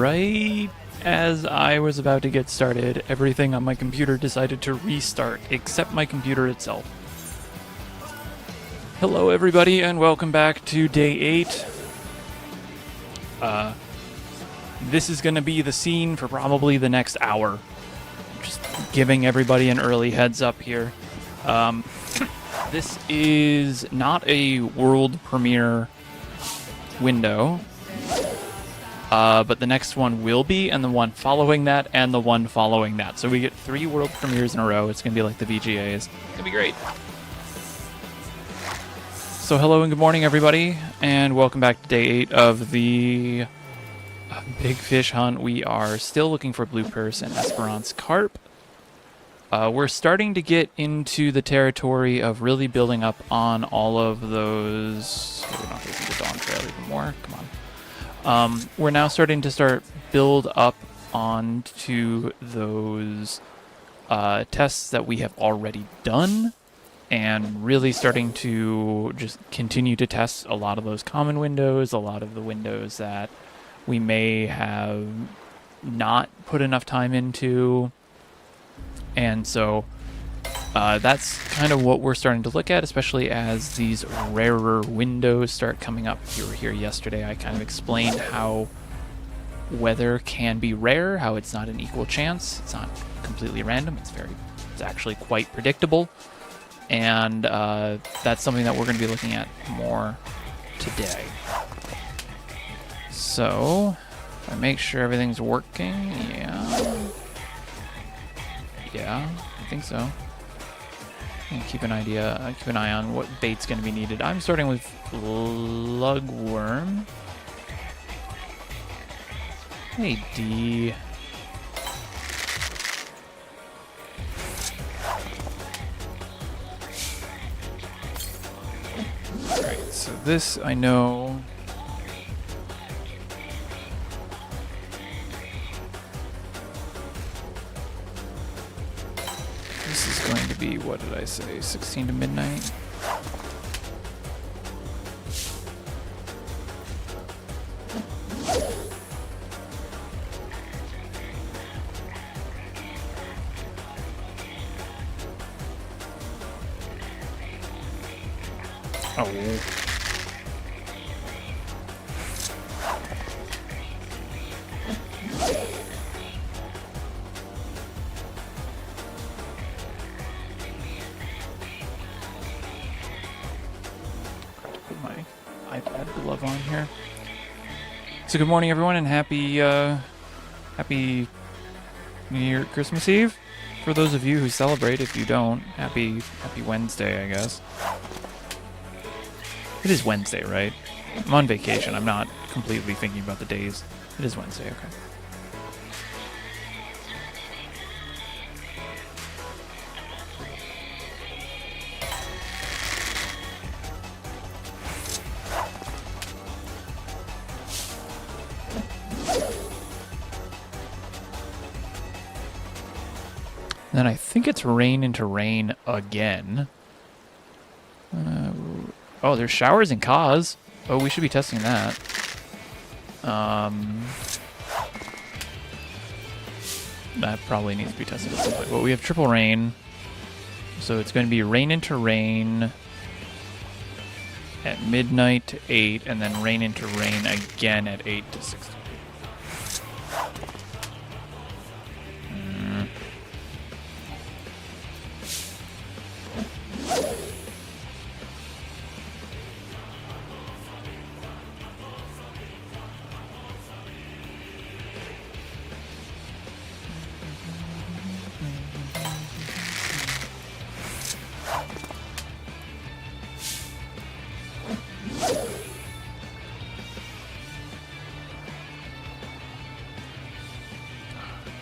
right as I was about to get started, everything on my computer decided to restart, except my computer itself. Hello everybody, and welcome back to day 8. This is going to be the scene for probably the next hour. Just giving everybody an early heads up here. This is not a world premiere window. But the next one will be, and the one following that, and the one following that. So we get 3 world premieres in a row. It's going to be like the VGAs. It's going to be great. So hello and good morning, everybody, and welcome back to day 8 of the Big Fish Hunt. We are still looking for Blue Purse and Esperance Carp. We're starting to get into the territory of really building up on all of those... We're not going to the Dawn Trail even more. Come on. We're now starting to build up onto those tests that we have already done, and really starting to just continue to test a lot of those common windows, a lot of the windows that we may have not put enough time into. And so that's kind of what we're starting to look at, especially as these rarer windows start coming up. If you were here yesterday, I kind of explained how weather can be rare, how it's not an equal chance. It's not completely random. It's actually quite predictable. And that's something that we're going to be looking at more today. So, if I make sure everything's working, yeah, I think so. And keep an eye on what bait's going to be needed. I'm starting with lugworm. Hey, D. Alright, so this I know. This is going to be, what did I say, 16 to midnight? Oh. Put my iPad glove on here. So good morning, everyone, and happy New Year, Christmas Eve. For those of you who celebrate, if you don't, happy Wednesday, I guess. It is Wednesday, right? I'm on vacation. I'm not completely thinking about the days. It is Wednesday, okay. Then I think it's rain into rain again. Oh, there's showers and cause. Oh, we should be testing that. That probably needs to be tested at some point. Well, we have triple rain. So it's going to be rain into rain at midnight to 8, and then rain into rain again at 8 to 16.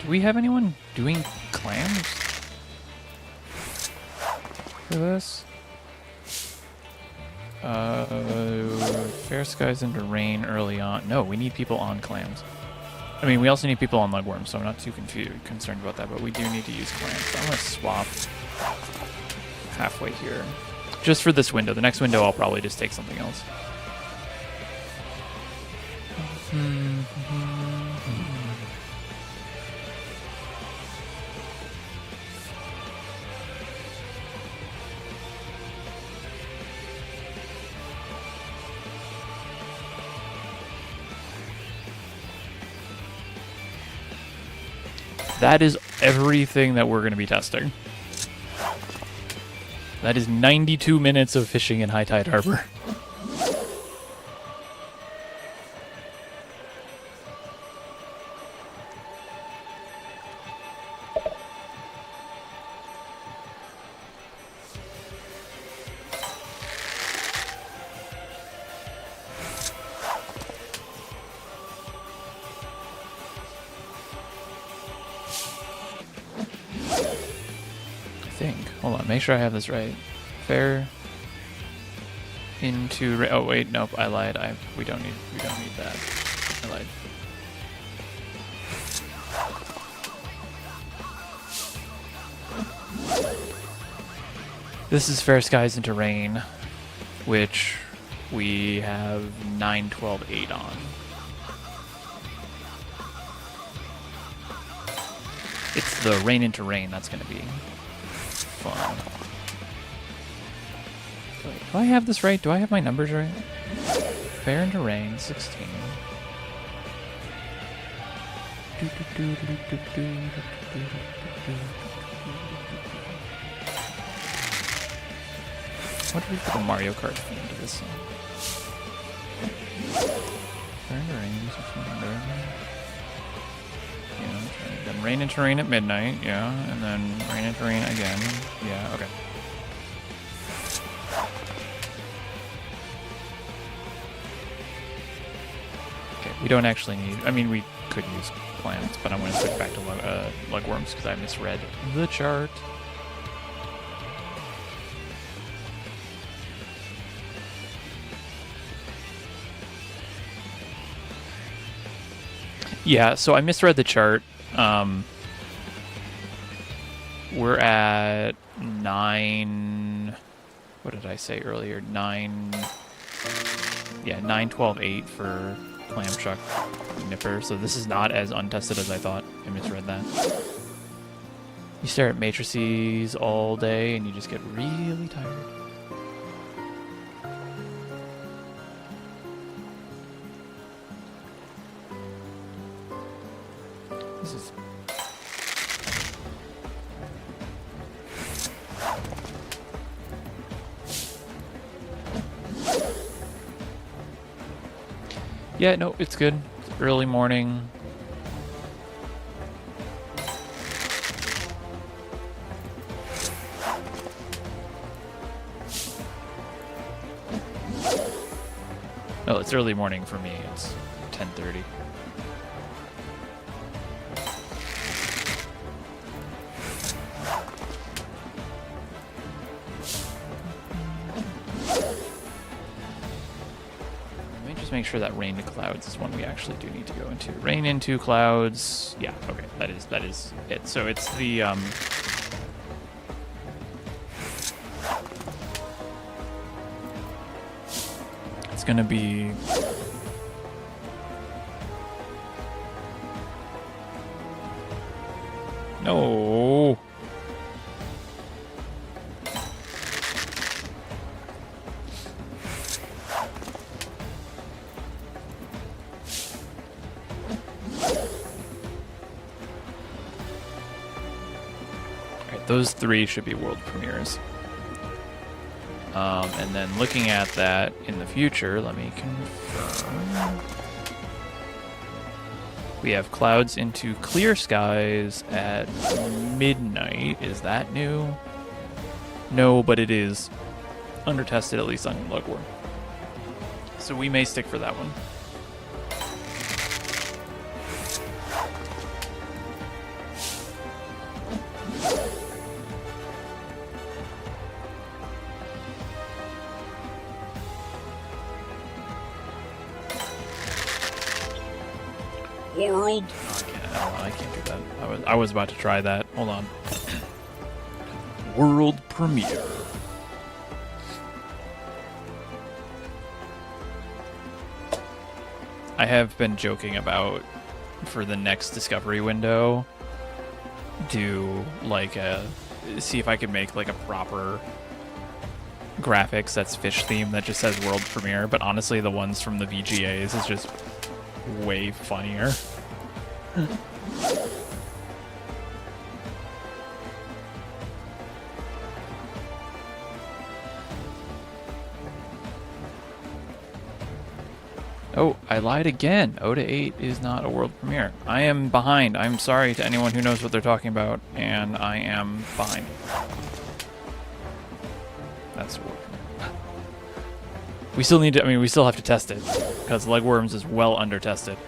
Do we have anyone doing clams for this? Fair skies into rain early on. No, we need people on clams. I mean, we also need people on lugworm, so I'm not too concerned about that, but we do need to use clams. So I'm going to swap halfway here. Just for this window. The next window, I'll probably just take something else. That is everything that we're going to be testing. That is 92 minutes of fishing in High Tide Harbor. Hold on, make sure I have this right. Fair into oh wait, nope, I lied. We don't need that. I lied. This is Fair Skies into Rain, which we have 9, 12, 8 on. It's the Rain into Rain that's going to be fun. Wait, do I have this right? Do I have my numbers right? Fair into Rain, 16. What do we put a Mario Kart theme to this song? Fair into Rain, 1600. Yeah, then Rain into Rain at midnight, yeah, and then Rain into Rain again. Yeah, okay. Okay, we don't actually need, I mean, we could use plants, but I'm going to switch back to lugworms because I misread the chart. Yeah, so I misread the chart. We're at 9... What did I say earlier? 9... Yeah, 9, 12, 8 for Clamchuck Nipper. So this is not as untested as I thought. I misread that. You stare at matrices all day and you just get really tired. This is... Yeah, no, it's good. It's early morning. No, it's early morning for me. It's 10:30. Make sure that Rain to Clouds is one we actually do need to go into. Rain into Clouds. Yeah, okay, that is it. So it's the it's gonna be no. Those 3 should be world premieres. And then looking at that in the future, let me confirm. We have Clouds into Clear Skies at midnight. Is that new? No, but it is under-tested, at least on Lugworm. So we may stick for that one. World. Oh, I can't do that. I was about to try that. Hold on. World premiere. I have been joking about for the next discovery window do like see if I could make like a proper graphics that's fish themed that just says world premiere, but honestly the ones from the VGAs is just way funnier. Oh, I lied again. Oda 8 is not a world premiere. I am behind. I'm sorry to anyone who knows what they're talking about, and I am behind. That's a world premiere. We still need to, I mean, we still have to test it, because Legworms is well under tested.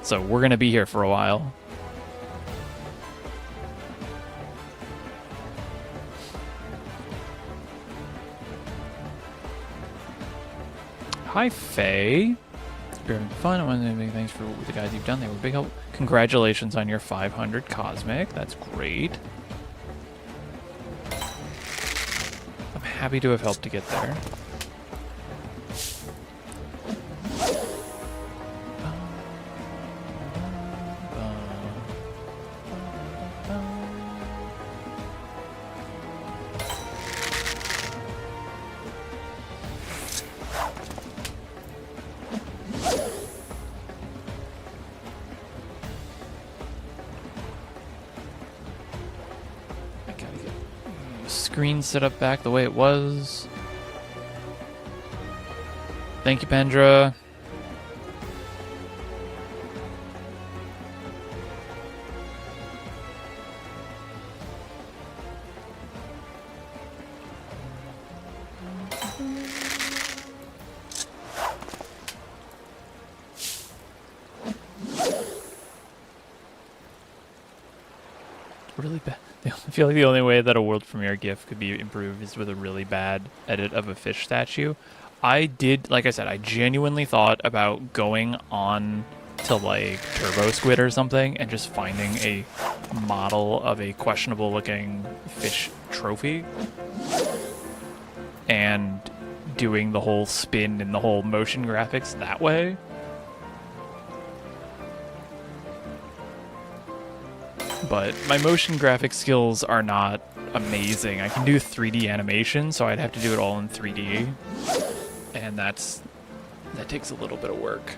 So we're going to be here for a while. Hi, Faye. You're having fun. I want to make thanks for the guys you've done. They were a big help. Congratulations on your 500 Cosmic. That's great. I'm happy to have helped to get there. Screen set up back the way it was. Thank you, Pendra. Really bad. I feel like the only way that a world premiere GIF could be improved is with a really bad edit of a fish statue. I did, like I said, I genuinely thought about going on to like Turbo Squid or something and just finding a model of a questionable looking fish trophy and doing the whole spin and the whole motion graphics that way. But my motion graphic skills are not amazing. I can do 3D animation, so I'd have to do it all in 3D. And that takes a little bit of work.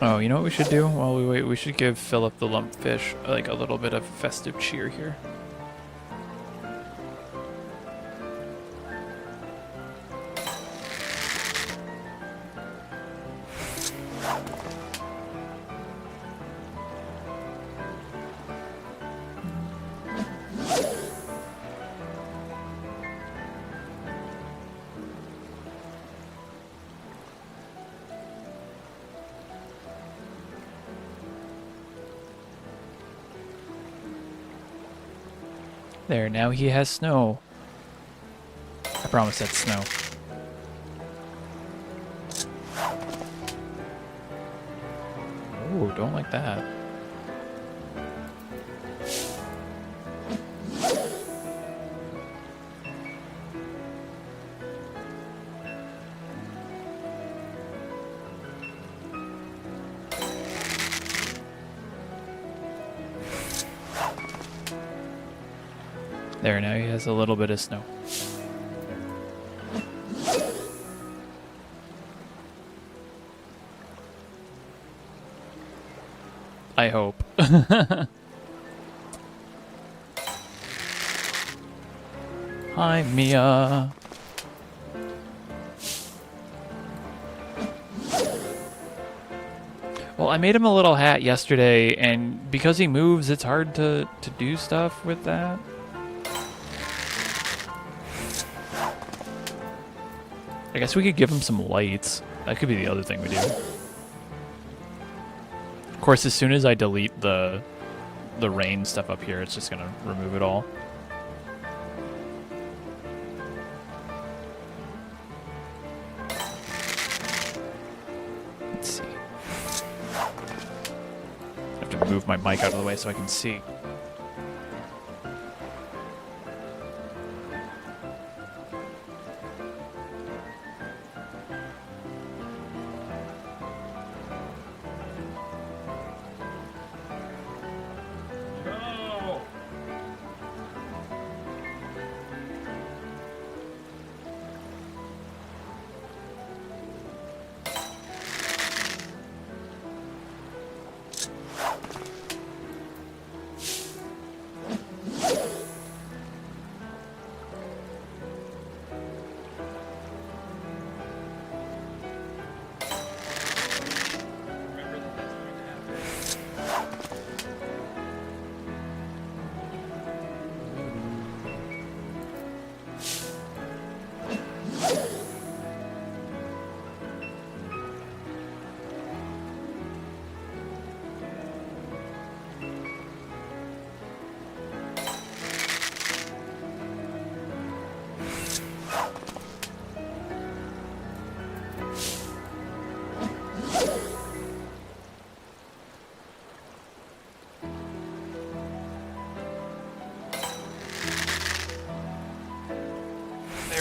Oh, you know what we should do while we wait? We should give Philip the lumpfish like a little bit of festive cheer here. There, now he has snow. I promise that's snow. Oh, don't like that. There, now he has a little bit of snow. I hope. Hi, Mia. Well, I made him a little hat yesterday, and because he moves, it's hard to do stuff with that. I guess we could give him some lights. That could be the other thing we do. Of course, as soon as I delete the rain stuff up here, it's just gonna remove it all. Let's see. I have to move my mic out of the way so I can see.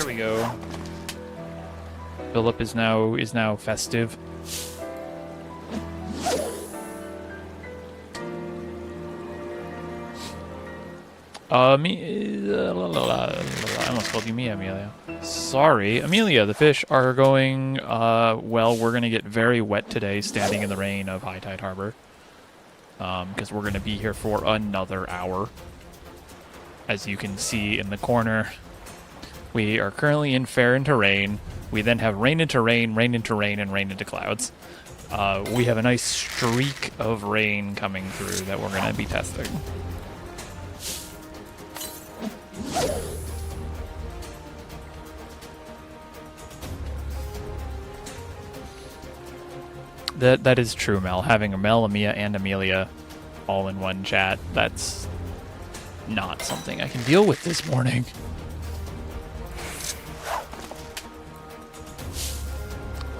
There we go. Philip is now festive. I almost called you Mia, Amelia. Sorry, Amelia. The fish are going. Well, we're gonna get very wet today, standing in the rain of High Tide Harbor. Because we're gonna be here for another hour. As you can see in the corner, we are currently in fair into rain. We then have rain into rain, rain into rain, and rain into clouds. We have a nice streak of rain coming through that we're going to be testing. That is true, Mel. Having a Mel, Mia, and Amelia all in one chat, that's not something I can deal with this morning.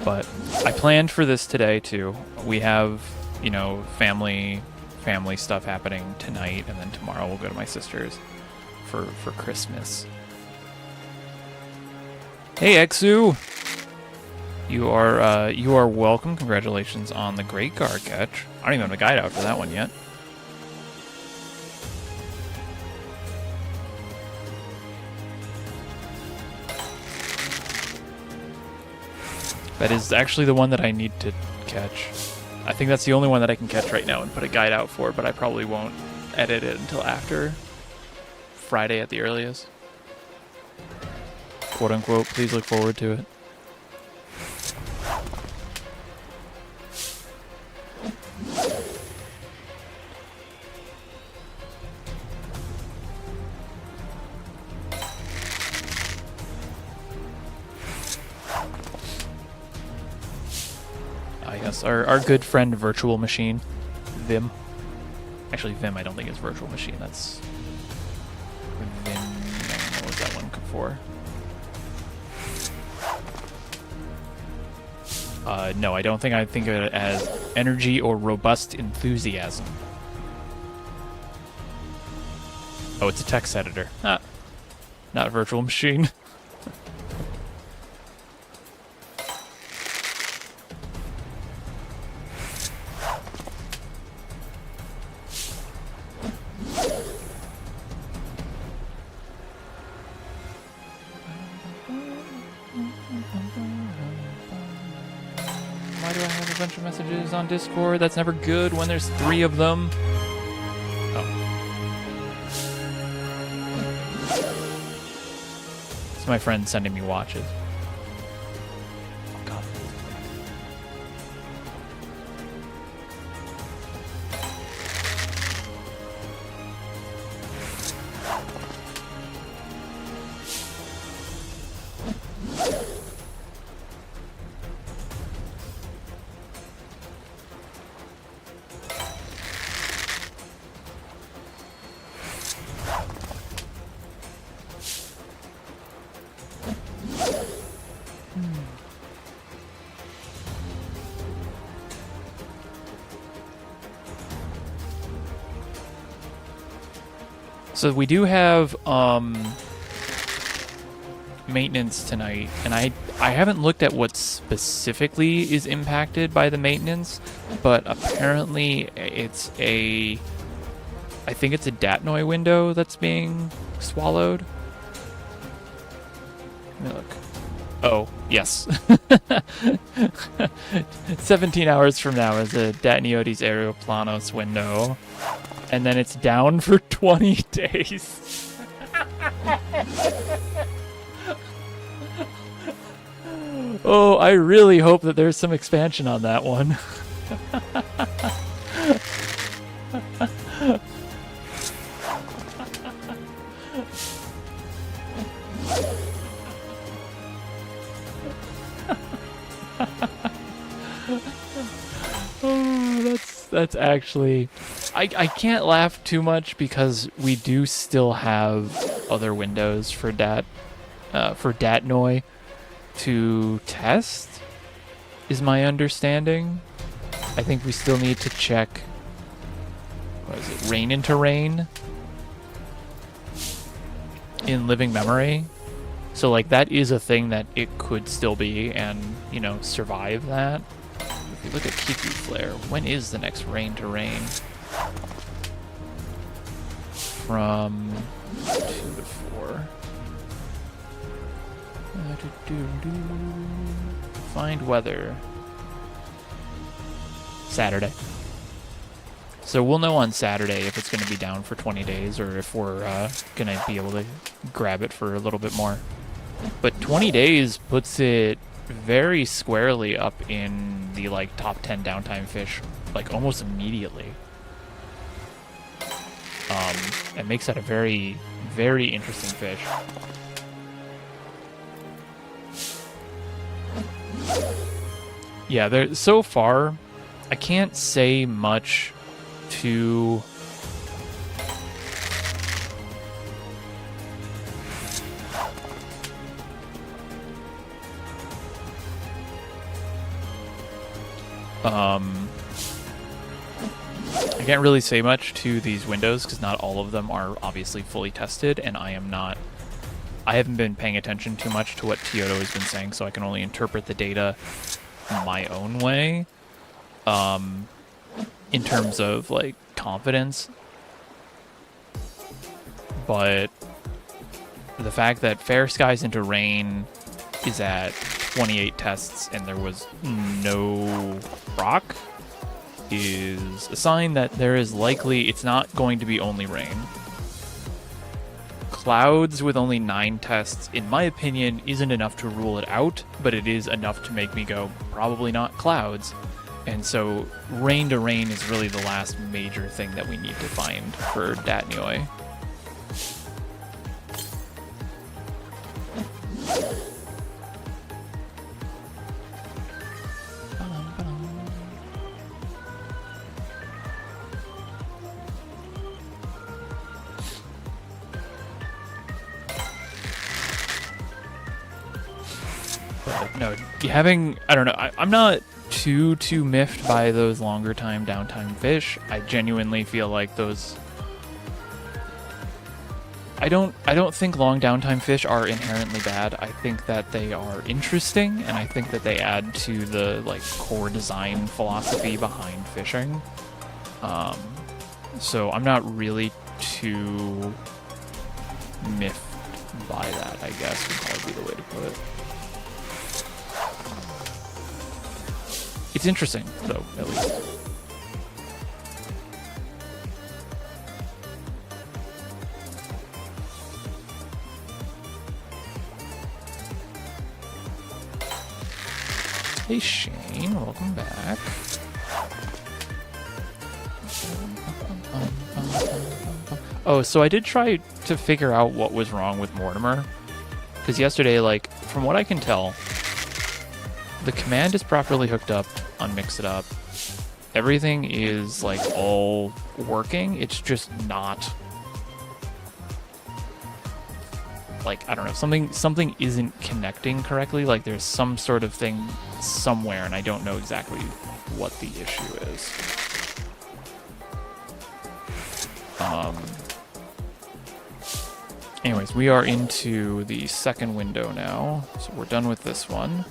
But I planned for this today too. We have, you know, family stuff happening tonight, and then tomorrow we'll go to my sister's for Christmas. Hey Exu, you are welcome. Congratulations on the Great Gar catch. I don't even have a guide out for that one yet. That is actually the one that I need to catch. I think that's the only one that I can catch right now and put a guide out for, but I probably won't edit it until after Friday at the earliest. Quote unquote, please look forward to it. Yes, our good friend Virtual Machine, Vim. Actually, Vim I don't think is Virtual Machine. That's Vim. What was that one for? No, I don't think I think of it as energy or robust enthusiasm. Oh, it's a text editor. Ah, not Virtual Machine. On Discord. That's never good when there's 3 of them. Oh. It's my friend sending me watches. God. So we do have maintenance tonight, and I haven't looked at what specifically is impacted by the maintenance, but apparently it's I think it's a Datnoy window that's being swallowed. Let me look. Oh, yes. 17 hours from now is a Datniotes Aeroplanos window. And then it's down for 20 days. Oh, I really hope that there's some expansion on that one. Oh, that's actually... I can't laugh too much because we do still have other windows for Datnoy to test, is my understanding. I think we still need to check, what is it, Rain into Rain in Living Memory. So, like, that is a thing that it could still be and, you know, survive that. If you look at Kiku Flare, when is the next rain to rain? From 2 to 4. Find weather. Saturday. So we'll know on Saturday if it's going to be down for 20 days or if we're going to be able to grab it for a little bit more. But 20 days puts it very squarely up in the like top 10 downtime fish, like almost immediately. It makes that a very, very interesting fish. Yeah, there. So far, I can't say much to. I can't really say much to these windows because not all of them are obviously fully tested, and I haven't been paying attention too much to what Kyoto has been saying, so I can only interpret the data my own way. In terms of like confidence, but the fact that Fair Skies into Rain is at 28 tests and there was no rock is a sign that there is likely it's not going to be only rain. Clouds with only 9 tests, in my opinion, isn't enough to rule it out, but it is enough to make me go, probably not clouds. And so rain to rain is really the last major thing that we need to find for Datnioi. But no, I don't know, I'm not too miffed by those longer time downtime fish. I genuinely feel like those I don't think long downtime fish are inherently bad. I think that they are interesting, and I think that they add to the like core design philosophy behind fishing. So I'm not really too miffed by that, I guess would probably be the way to put it. It's interesting, though, at least. Hey Shane, welcome back. Oh, so I did try to figure out what was wrong with Mortimer. Because yesterday, like, from what I can tell, the command is properly hooked up on Mix It Up. Everything is, like, all working. It's just not... like, I don't know, something isn't connecting correctly. Like, there's some sort of thing somewhere, and I don't know exactly what the issue is. Anyways, we are into the second window now, so we're done with this one.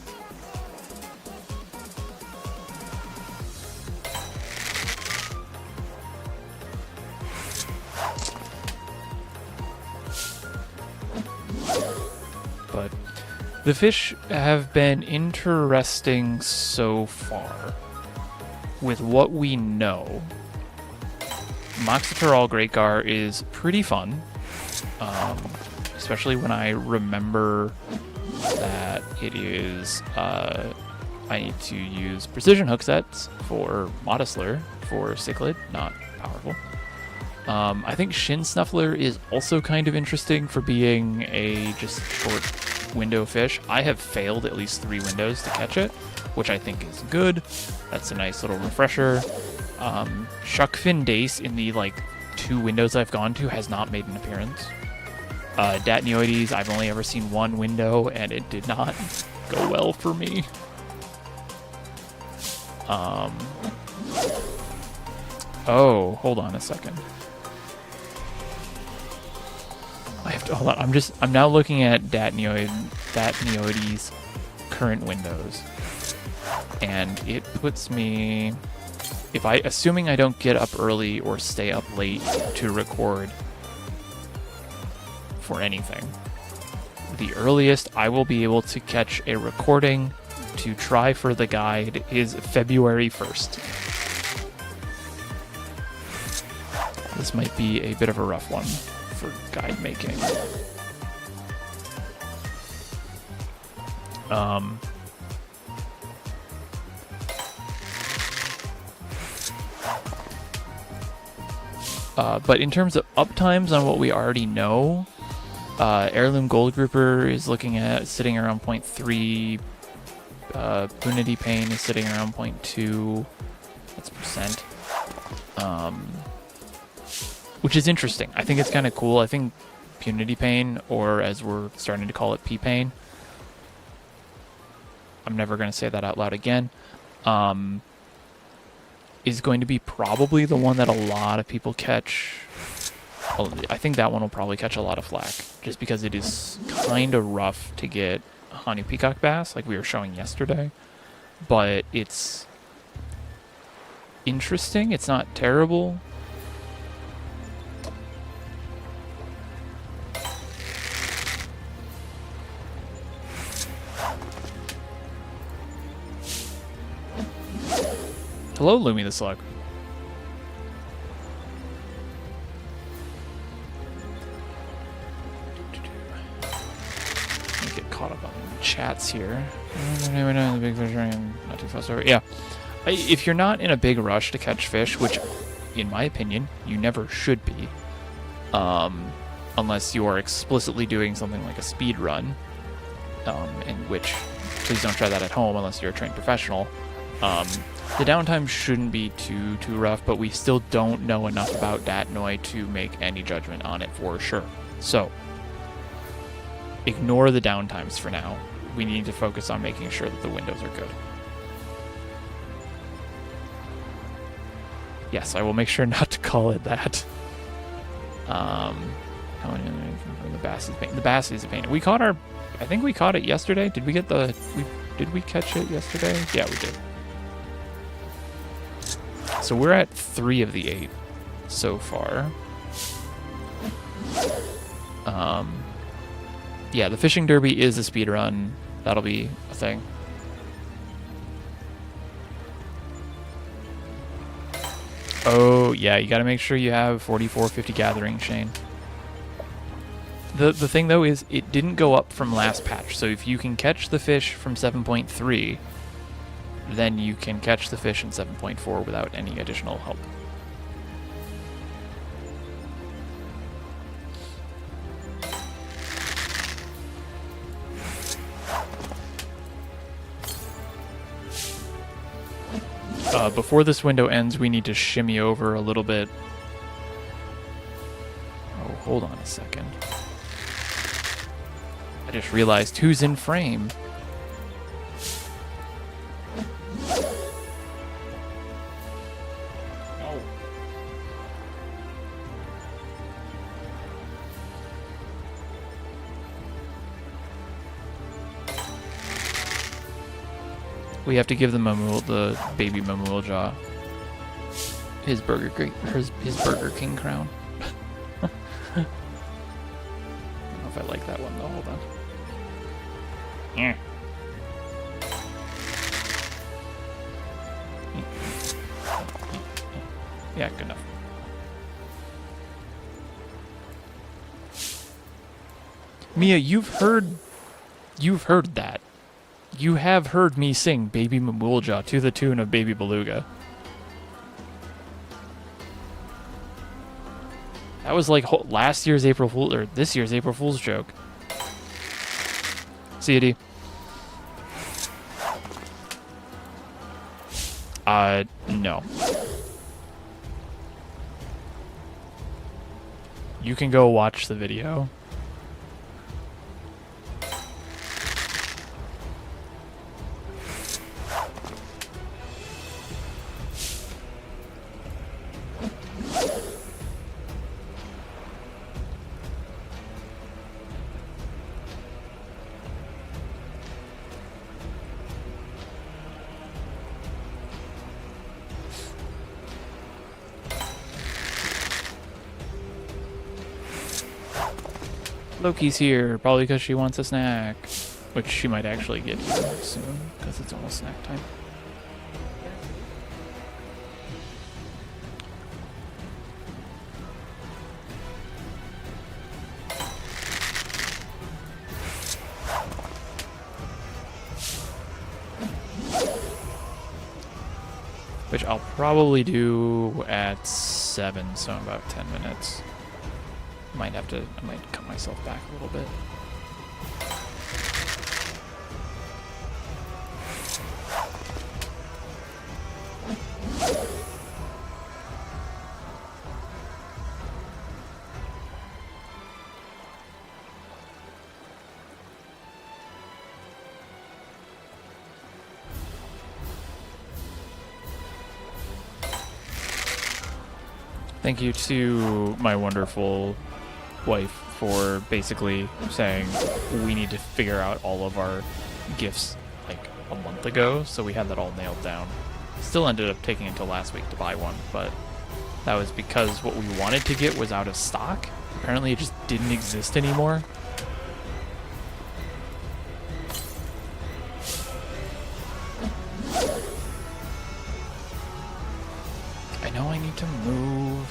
But the fish have been interesting so far with what we know. Moxiterol Great Gar is pretty fun, especially when I remember that it is, I need to use precision hook sets for Modestler for Cichlid, not powerful. I think Shin Snuffler is also kind of interesting for being a just short window fish. I have failed at least 3 windows to catch it, which I think is good. That's a nice little refresher. Shuckfin Dace in the like 2 windows I've gone to has not made an appearance. Datnioides, I've only ever seen 1 window and it did not go well for me. Oh, hold on a second. I have Hold on, I'm now looking at Datneoides' current windows, and it puts me, assuming I don't get up early or stay up late to record for anything, the earliest I will be able to catch a recording to try for the guide is February 1st. This might be a bit of a rough one for guide making. But in terms of uptimes on what we already know, Heirloom Gold Grouper is sitting around 0.3. Punity Pain is sitting around 0.2. That's percent. Which is interesting. I think it's kind of cool. I think Punity Pain, or as we're starting to call it, P-Pain, I'm never going to say that out loud again, is going to be probably the one that a lot of people catch. I think that one will probably catch a lot of flack, just because it is kind of rough to get Hanu Peacock Bass, like we were showing yesterday. But it's interesting. It's not terrible. Hello, Lumi the Slug. Get caught up on chats here. Not too fast over. Yeah, if you're not in a big rush to catch fish, which, in my opinion, you never should be, unless you are explicitly doing something like a speed run, in which, please don't try that at home unless you're a trained professional. The downtime shouldn't be too rough, but we still don't know enough about Datnoi to make any judgment on it for sure. So, ignore the downtimes for now. We need to focus on making sure that the windows are good. Yes, I will make sure not to call it that. The bass is a pain. The bass is a pain. I think we caught it yesterday. Did we catch it yesterday? Yeah, we did. So we're at 3 of the 8 so far. Yeah, the fishing derby is a speed run. That'll be a thing. Oh, yeah, you gotta make sure you have 4450 gathering, Shane. The thing, though, is it didn't go up from last patch. So if you can catch the fish from 7.3, then you can catch the fish in 7.4 without any additional help. Before this window ends, we need to shimmy over a little bit. Oh, hold on a second. I just realized who's in frame. We have to give the baby Mamuel Jaw his Burger King crown. I don't know if I like that one though. Hold on. Yeah. Yeah, good enough. Mia, you've heard that. You have heard me sing Baby Mamuelja to the tune of Baby Beluga. That was like last year's April Fool's, or this year's April Fool's joke. See you, D. No. You can go watch the video. Loki's here, probably because she wants a snack. Which she might actually get here soon, because it's almost snack time. Which I'll probably do at 7, so in about 10 minutes. I might cut myself back a little bit. Thank you to my wonderful wife for basically saying we need to figure out all of our gifts like a month ago, so we had that all nailed down. Still ended up taking until last week to buy one, but that was because what we wanted to get was out of stock. Apparently it just didn't exist anymore. I know I need to move.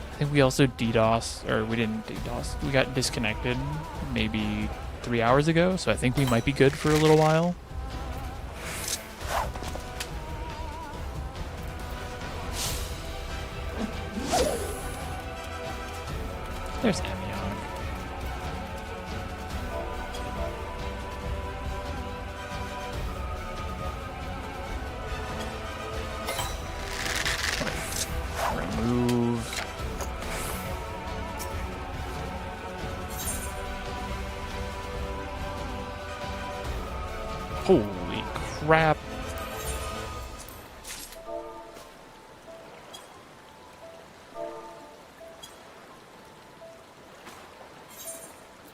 I think we also DDoS, or we didn't DDoS, we got disconnected maybe 3 hours ago, so I think we might be good for a little while. There's Emion. Remove. Holy crap.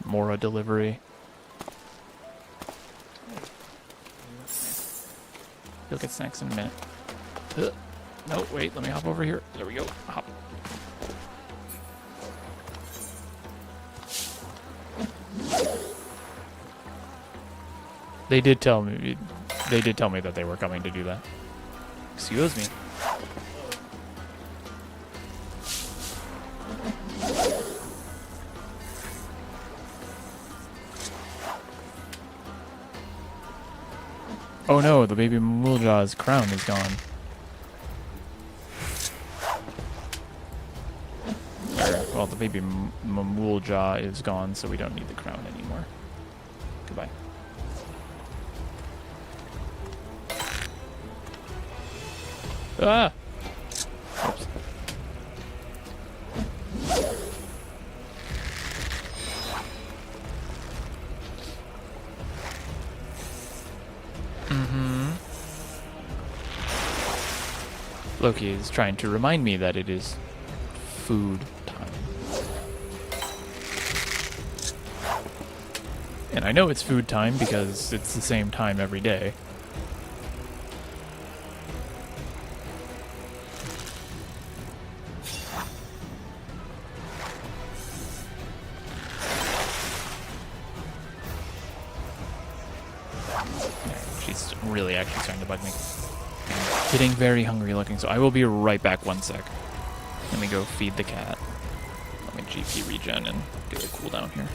Mora delivery. You'll get snacks in a minute. No, wait, let me hop over here. There we go. Hop. They did tell me that they were coming to do that. Excuse me. Oh no, the baby Mamulja's crown is gone. Well, the baby Mamulja is gone, so we don't need the crown anymore. Goodbye. Ah! Oops. Loki is trying to remind me that it is food time. And I know it's food time because it's the same time every day. She's really actually starting to bug me. Getting very hungry looking, so I will be right back 1 sec. Let me go feed the cat. Let me GP regen and do a cooldown here.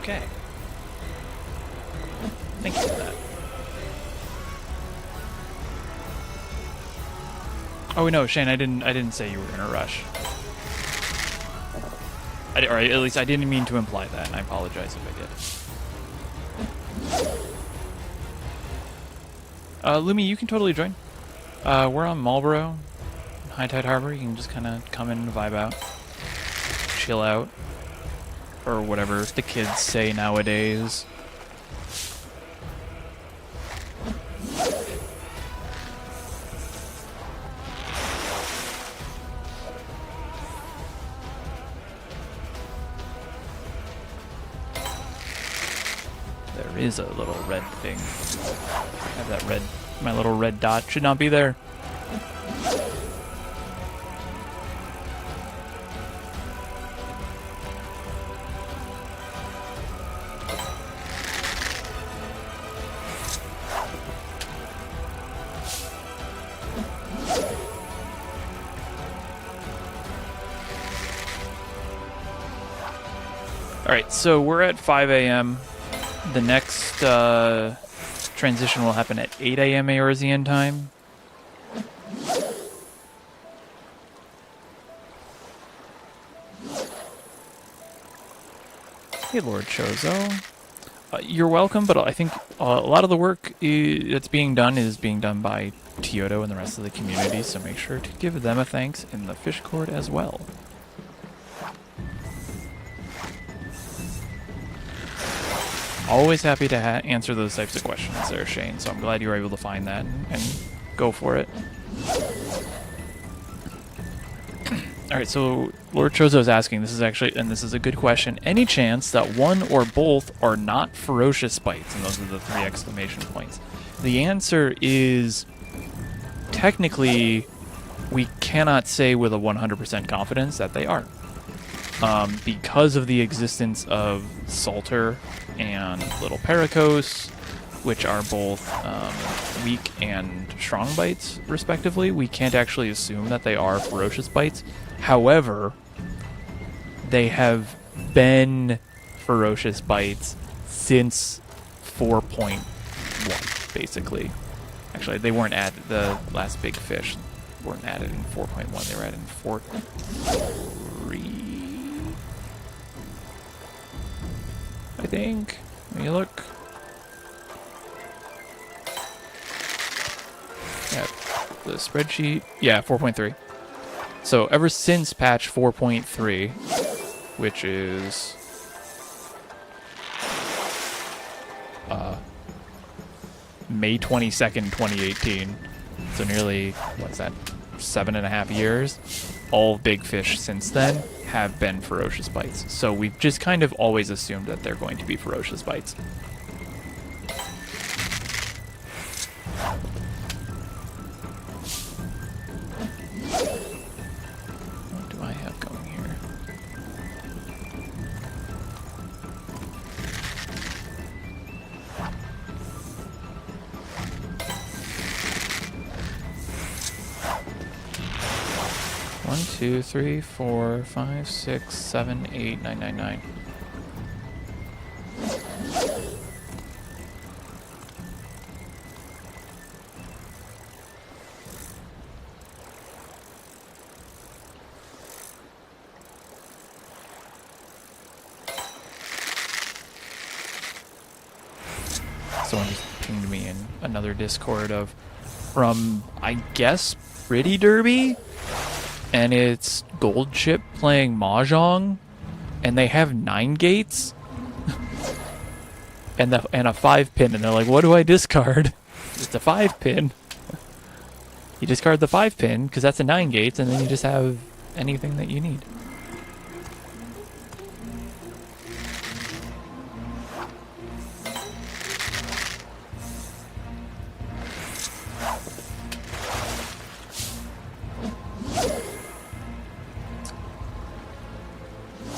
Okay. Thank you for that. Oh no, Shane, I didn't say you were in a rush. Or at least I didn't mean to imply that, and I apologize if I did. Lumi, you can totally join. We're on Marlboro, High Tide Harbor. You can just kind of come in and vibe out, chill out, or whatever the kids say nowadays. There is a little red thing. I have that red, my little red dot should not be there. Alright, so we're at 5 a.m. The next transition will happen at 8 a.m. Eorzean time. Hey, Lord Chozo. You're welcome, but I think a lot of the work that's being done is being done by Tioto and the rest of the community, so make sure to give them a thanks in the fish court as well. Always happy to answer those types of questions there, Shane, so I'm glad you were able to find that and go for it. Alright, so Lord Chozo is asking, this is actually, and this is a good question, any chance that one or both are not ferocious bites? And those are the 3 exclamation points. The answer is, technically, we cannot say with a 100% confidence that they are. Because of the existence of Salter and Little Paracos, which are both weak and strong bites, respectively, we can't actually assume that they are ferocious bites. However, they have been ferocious bites since 4.1, basically. Actually, they weren't added, the last big fish weren't added in 4.1, they were added in 4.3. I think. Let me look. Yeah, the spreadsheet. Yeah, 4.3. So ever since patch 4.3, which is May 22nd, 2018. So nearly, what's that, 7.5 years? All big fish since then have been ferocious bites. So we've just kind of always assumed that they're going to be ferocious bites. What do I have going here? One, 2, 3, 4, 5, 6, 7, 8, 9, 9, 9. Someone just pinged me in another Discord from, I guess, Pretty Derby? And it's Gold Chip playing Mahjong, and they have 9 gates, and a 5-pin, and they're like, what do I discard? It's a 5-pin. You discard the 5-pin, because that's a 9 gates, and then you just have anything that you need.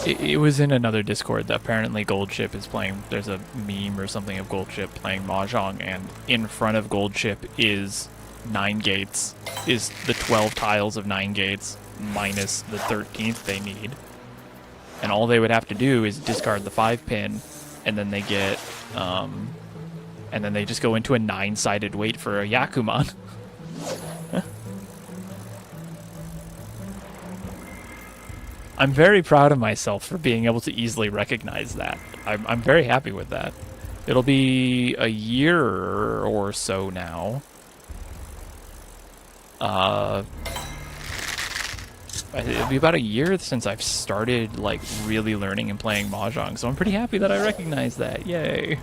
It was in another Discord that apparently Gold Chip is playing. There's a meme or something of Gold Chip playing Mahjong, and in front of Gold Chip is 9 gates, is the 12 tiles of 9 gates minus the 13th they need. And all they would have to do is discard the 5-pin and then they get, and then they just go into a 9-sided weight for a Yakuman. I'm very proud of myself for being able to easily recognize that. I'm very happy with that. It'll be a year or so now. It'll be about a year since I've started, like, really learning and playing Mahjong, so I'm pretty happy that I recognize that. Yay.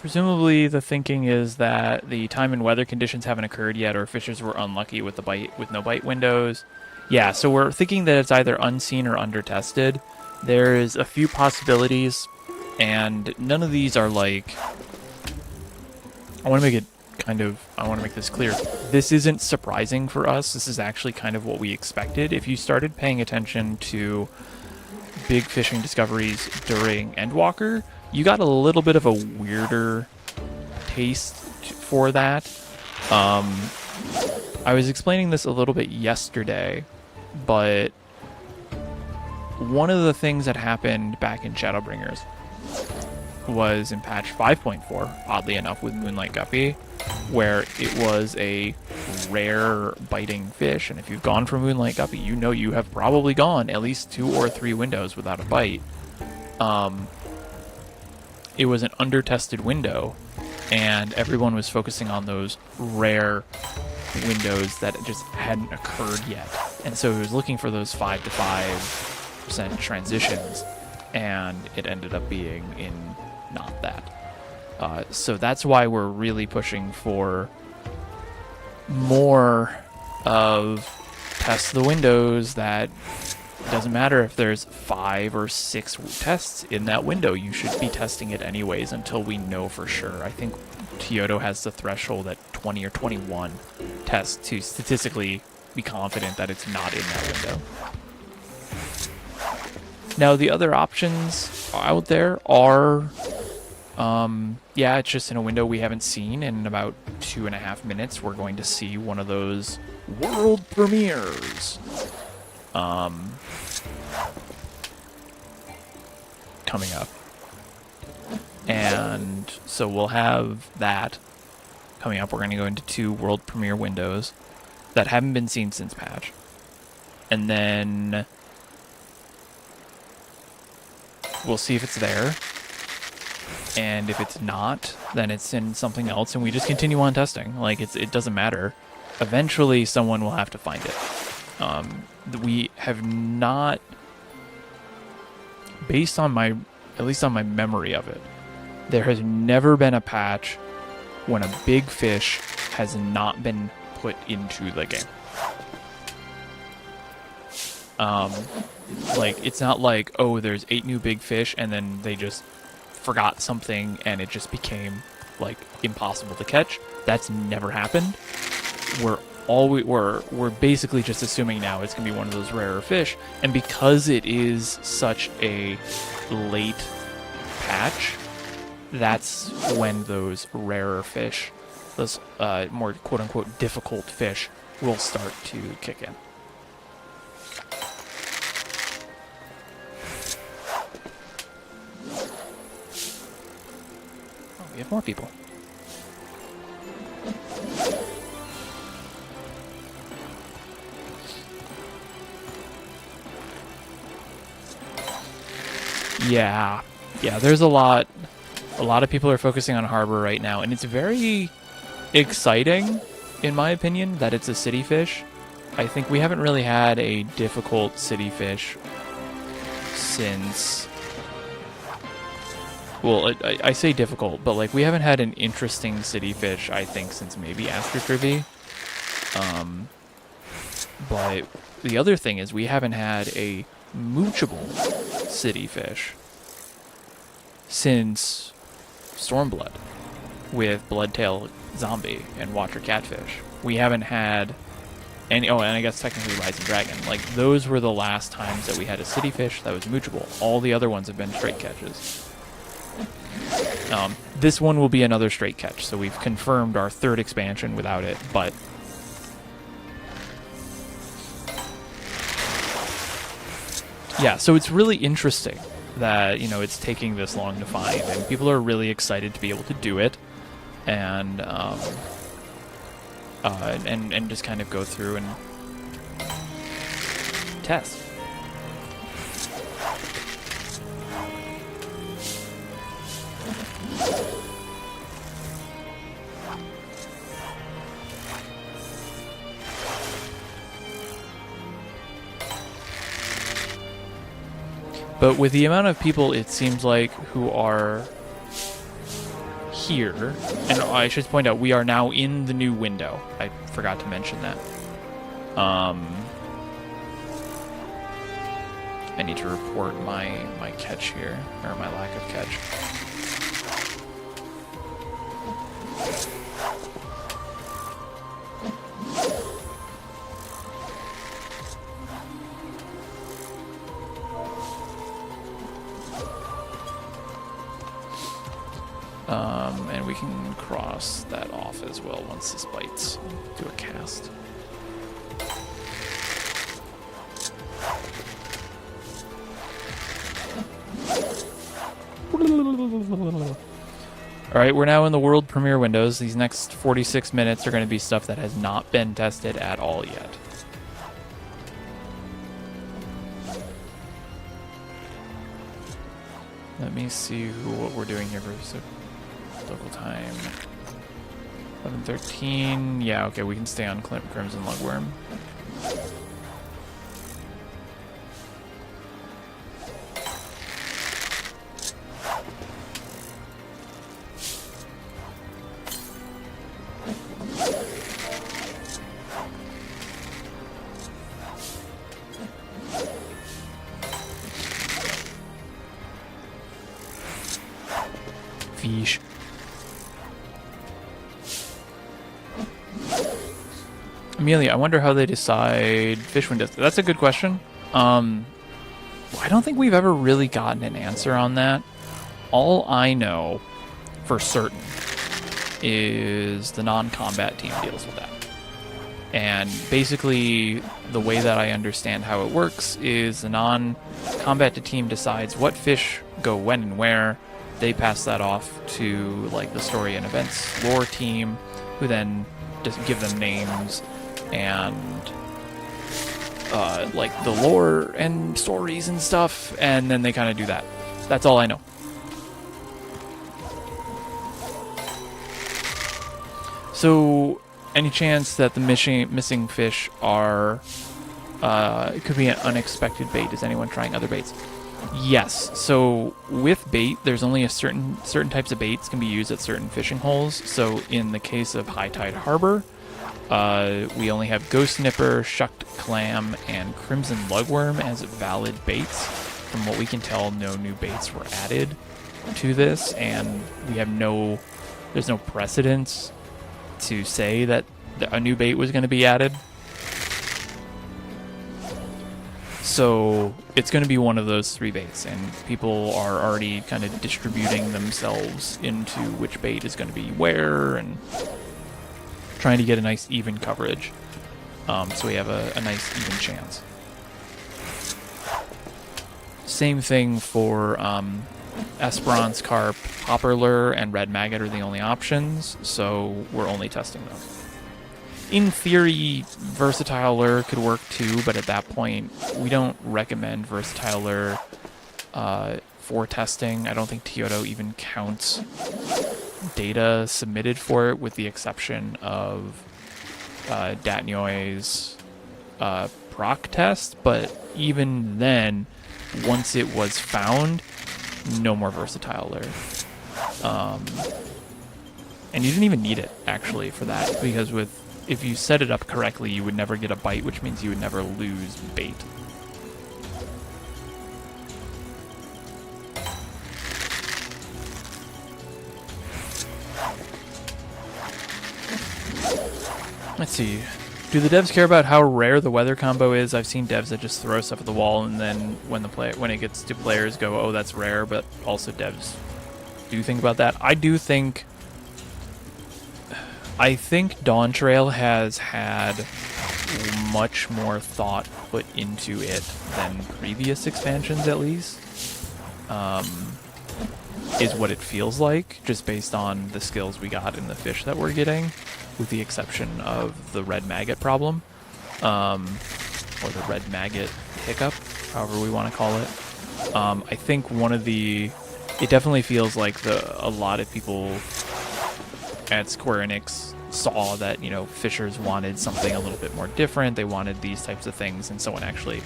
Presumably, the thinking is that the time and weather conditions haven't occurred yet, or fishers were unlucky with the bite with no bite windows. Yeah, so we're thinking that it's either unseen or undertested. There's a few possibilities, and none of these are like. I want to make this clear. This isn't surprising for us. This is actually kind of what we expected. If you started paying attention to big fishing discoveries during Endwalker, you got a little bit of a weirder taste for that. I was explaining this a little bit yesterday, but one of the things that happened back in Shadowbringers was in patch 5.4, oddly enough, with Moonlight Guppy, where it was a rare biting fish, and if you've gone for Moonlight Guppy, you know you have probably gone at least 2 or 3 windows without a bite. It was an under-tested window, and everyone was focusing on those rare windows that just hadn't occurred yet. And so he was looking for those 5 to 5% transitions, and it ended up being in not that. So that's why we're really pushing for more of test the windows that it doesn't matter if there's 5 or 6 tests in that window. You should be testing it anyways until we know for sure. I think Kyoto has the threshold at 20 or 21 tests to statistically be confident that it's not in that window. Now, the other options out there are, yeah, it's just in a window we haven't seen. And in about 2.5 minutes, we're going to see one of those world premieres. Coming up. And so we'll have that coming up. We're going to go into 2 world premiere windows that haven't been seen since patch. And then we'll see if it's there. And if it's not, then it's in something else, and we just continue on testing. Like, it doesn't matter. Eventually, someone will have to find it. We have not, based on at least on my memory of it, there has never been a patch when a big fish has not been put into the game. Like, it's not like, oh, there's 8 new big fish, and then they just forgot something, and it just became, like, impossible to catch. That's never happened. We're basically just assuming now it's gonna be one of those rarer fish, and because it is such a late patch, that's when those rarer fish, those more quote-unquote difficult fish, will start to kick in. Oh, we have more people. Yeah, there's a lot of people are focusing on Harbor right now, and it's very exciting, in my opinion, that it's a city fish. I think we haven't really had a difficult city fish since, well, I say difficult, but like we haven't had an interesting city fish, I think, since maybe Astro Trivy. But the other thing is we haven't had a moochable city fish since Stormblood with Bloodtail Zombie and Watcher Catfish. We haven't had any, oh, and I guess technically Rising Dragon. Like, those were the last times that we had a city fish that was moochable. All the other ones have been straight catches. This one will be another straight catch, so we've confirmed our third expansion without it, but yeah, so it's really interesting that, you know, it's taking this long to find, and people are really excited to be able to do it, and and just kind of go through and test. But with the amount of people, it seems like, who are here, and I should point out, we are now in the new window. I forgot to mention that. I need to report my catch here, or my lack of catch. And we can cross that off as well once this bites. Do a cast. Alright, we're now in the world premiere windows. These next 46 minutes are going to be stuff that has not been tested at all yet. Let me see what we're doing here for local time. 11:13. Yeah, okay, we can stay on Crimson Lugworm. Fish. Amelia, I wonder how they decide fish windows. That's a good question. I don't think we've ever really gotten an answer on that. All I know for certain is the non-combat team deals with that. And basically, the way that I understand how it works is the non-combat team decides what fish go when and where. They pass that off to like the story and events lore team, who then just give them names and like the lore and stories and stuff, and then they kind of do that. That's all I know. So, any chance that the missing fish are it could be an unexpected bait? Is anyone trying other baits? Yes. So with bait, there's only a certain types of baits can be used at certain fishing holes. So in the case of High Tide Harbor, we only have Ghost Nipper, Shucked Clam, and Crimson Lugworm as valid baits. From what we can tell, no new baits were added to this, and we have there's no precedence to say that a new bait was going to be added. So it's going to be one of those three baits, and people are already kind of distributing themselves into which bait is going to be where, and trying to get a nice even coverage. So we have a nice even chance. Same thing for Esperance Carp, Hopper Lure, and Red Maggot are the only options, so we're only testing those. In theory, Versatile Lure could work too, but at that point, we don't recommend Versatile Lure for testing. I don't think Kyoto even counts data submitted for it, with the exception of Datnyoy's proc test, but even then, once it was found, no more Versatile Lure. And you didn't even need it, actually, for that, because if you set it up correctly, you would never get a bite, which means you would never lose bait. Let's see. Do the devs care about how rare the weather combo is? I've seen devs that just throw stuff at the wall, and then when it gets to players, go, "Oh, that's rare," but also devs do think about that. I think Dawn Trail has had much more thought put into it than previous expansions, at least. Is what it feels like, just based on the skills we got in the fish that we're getting, with the exception of the red maggot problem, or the red maggot hiccup, however we want to call it. I think it definitely feels like a lot of people at Square Enix saw that, you know, fishers wanted something a little bit more different. They wanted these types of things, and someone actually,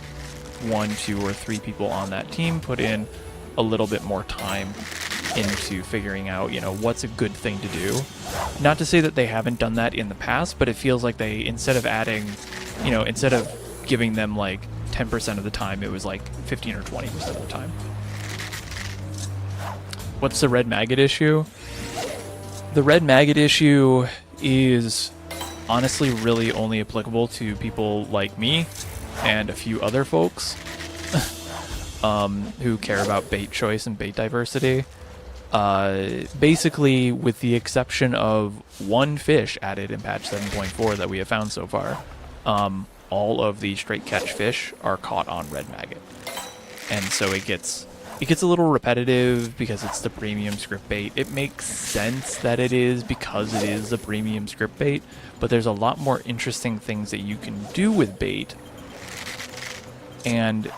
1, 2, or 3 people on that team put in a little bit more time into figuring out, you know, what's a good thing to do. Not to say that they haven't done that in the past, but it feels like they, instead of giving them like 10% of the time, it was like 15 or 20% of the time. What's the red maggot issue? The red maggot issue is honestly really only applicable to people like me and a few other folks who care about bait choice and bait diversity. Basically, with the exception of one fish added in patch 7.4 that we have found so far, all of the straight catch fish are caught on red maggot. And so it gets a little repetitive because it's the premium script bait. It makes sense that it is because it is the premium script bait, but there's a lot more interesting things that you can do with bait, and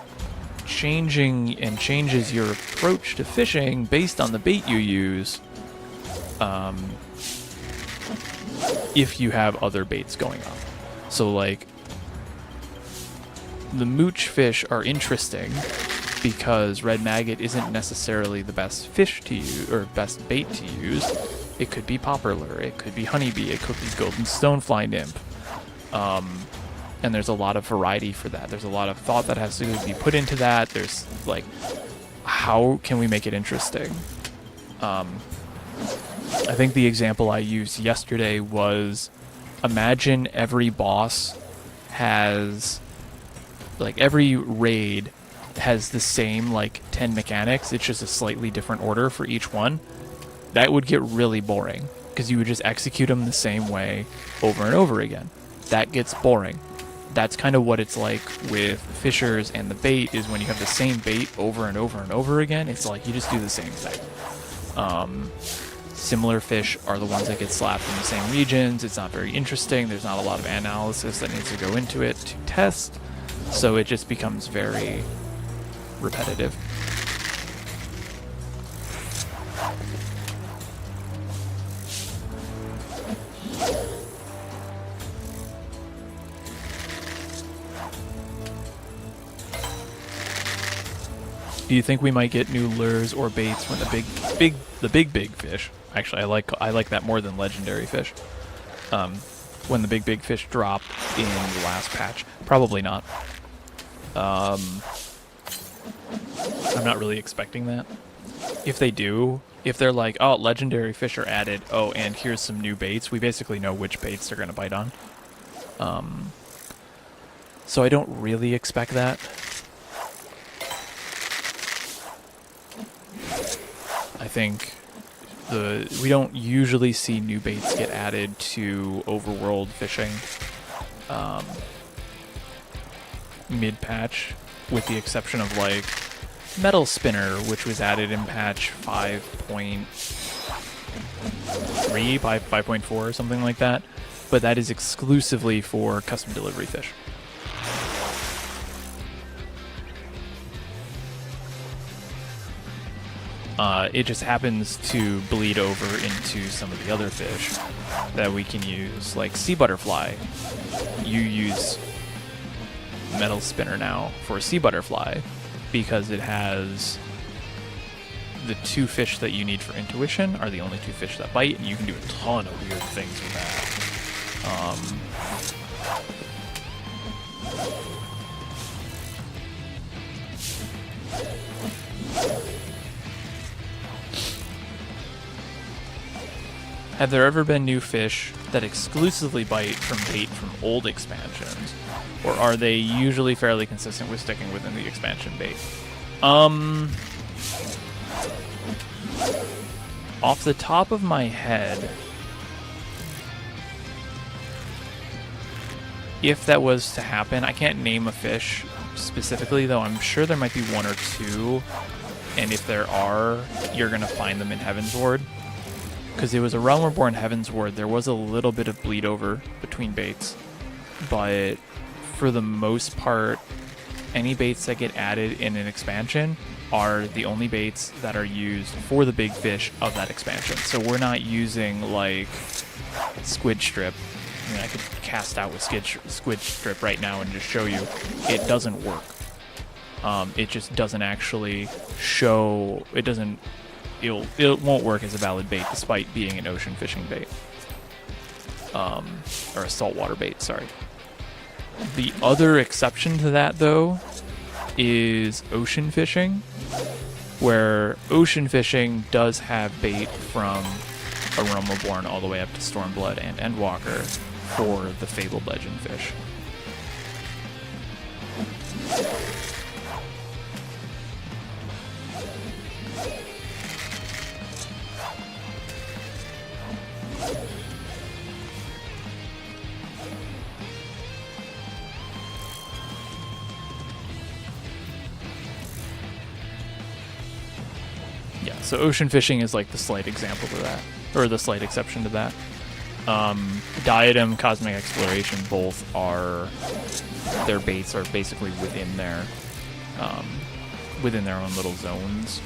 changes your approach to fishing based on the bait you use, if you have other baits going on. So like, the mooch fish are interesting because red maggot isn't necessarily the best fish to use or best bait to use. It could be popper lure, it could be honeybee, it could be golden stonefly nymph. And there's a lot of variety for that. There's a lot of thought that has to be put into that. There's like, how can we make it interesting? I think the example I used yesterday was, imagine every boss has, like, every raid has the same like 10 mechanics. It's just a slightly different order for each one. That would get really boring because you would just execute them the same way over and over again. That gets boring. That's kind of what it's like with fishers and the bait, is when you have the same bait over and over and over again, it's like you just do the same thing. Similar fish are the ones that get slapped in the same regions. It's not very interesting. There's not a lot of analysis that needs to go into it to test. So it just becomes very repetitive. Do you think we might get new lures or baits when the big fish? Actually, I like that more than legendary fish. When the big fish drop in the last patch, probably not. I'm not really expecting that. If they do, if they're like, oh, legendary fish are added, oh, and here's some new baits, we basically know which baits they're gonna bite on. So I don't really expect that. I think we don't usually see new baits get added to overworld fishing mid-patch, with the exception of like Metal Spinner, which was added in patch 5.3, 5.4 or something like that, but that is exclusively for custom delivery fish. It just happens to bleed over into some of the other fish that we can use, like sea butterfly. You use Metal Spinner now for sea butterfly because it has the 2 fish that you need for intuition are the only 2 fish that bite, and you can do a ton of weird things with that. Have there ever been new fish that exclusively bite from bait from old expansions? Or are they usually fairly consistent with sticking within the expansion bait? Off the top of my head, if that was to happen, I can't name a fish specifically, though I'm sure there might be one or two, and if there are, you're going to find them in Heavensward. Because it was a Realm Reborn Heavensward, there was a little bit of bleed over between baits, but for the most part, any baits that get added in an expansion are the only baits that are used for the big fish of that expansion. So we're not using like squid strip. I mean, I could cast out with squid strip right now and just show you it doesn't work. It just doesn't actually show. It doesn't. It won't work as a valid bait despite being an ocean fishing bait, or a saltwater bait. Sorry. The other exception to that, though, is ocean fishing, where ocean fishing does have bait from a Realm Reborn all the way up to Stormblood and Endwalker for the Fabled Legend fish. Yeah, so ocean fishing is like the slight example to that, or the slight exception to that. Diadem, Cosmic Exploration, both are, their baits are basically within their own little zones.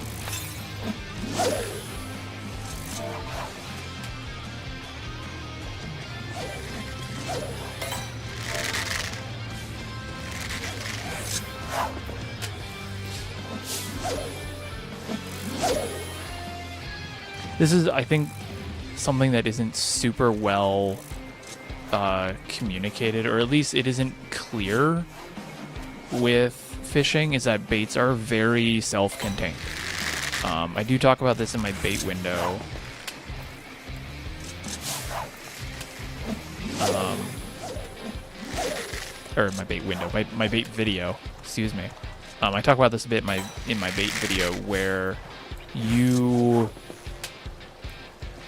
This is, I think, something that isn't super well communicated, or at least it isn't clear with fishing, is that baits are very self-contained. I do talk about this in my bait window. Or my bait window, my bait video, excuse me. I talk about this a bit in my bait video, where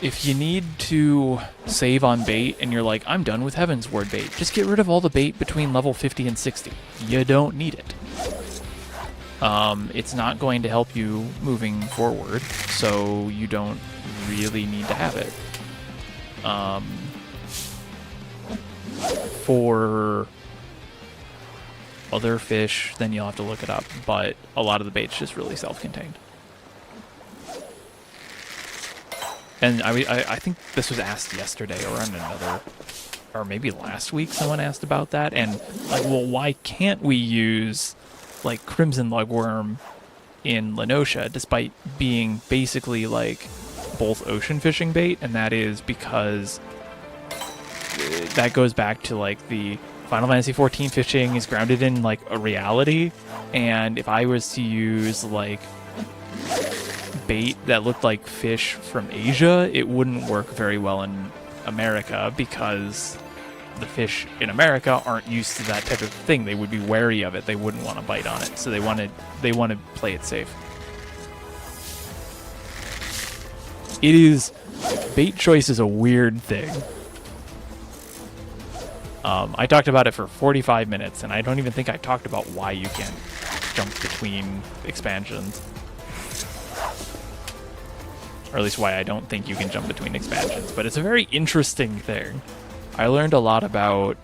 if you need to save on bait and you're like, I'm done with Heavensward bait, just get rid of all the bait between level 50 and 60. You don't need it. It's not going to help you moving forward, so you don't really need to have it. For other fish, then you'll have to look it up, but a lot of the bait's just really self-contained. And I think this was asked yesterday or on another, or maybe last week someone asked about that. And like, well, why can't we use like Crimson Lugworm in Lenosha despite being basically like both ocean fishing bait? And that is because that goes back to like the Final Fantasy XIV fishing is grounded in like a reality. And if I was to use like bait that looked like fish from Asia, it wouldn't work very well in America because the fish in America aren't used to that type of thing. They would be wary of it. They wouldn't want to bite on it. So they want to play it safe. Bait choice is a weird thing. I talked about it for 45 minutes, and I don't even think I talked about why you can't jump between expansions. Or at least why I don't think you can jump between expansions. But it's a very interesting thing. I learned a lot about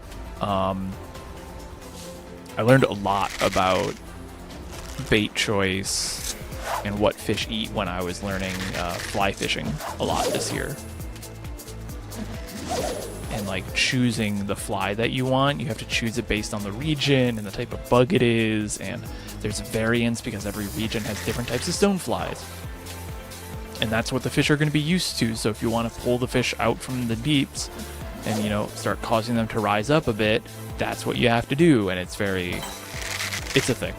bait choice and what fish eat when I was learning fly fishing a lot this year. And like choosing the fly that you want, you have to choose it based on the region and the type of bug it is, and there's variance because every region has different types of stoneflies. And that's what the fish are going to be used to. So if you want to pull the fish out from the deeps and, you know, start causing them to rise up a bit, that's what you have to do. And it's a thing.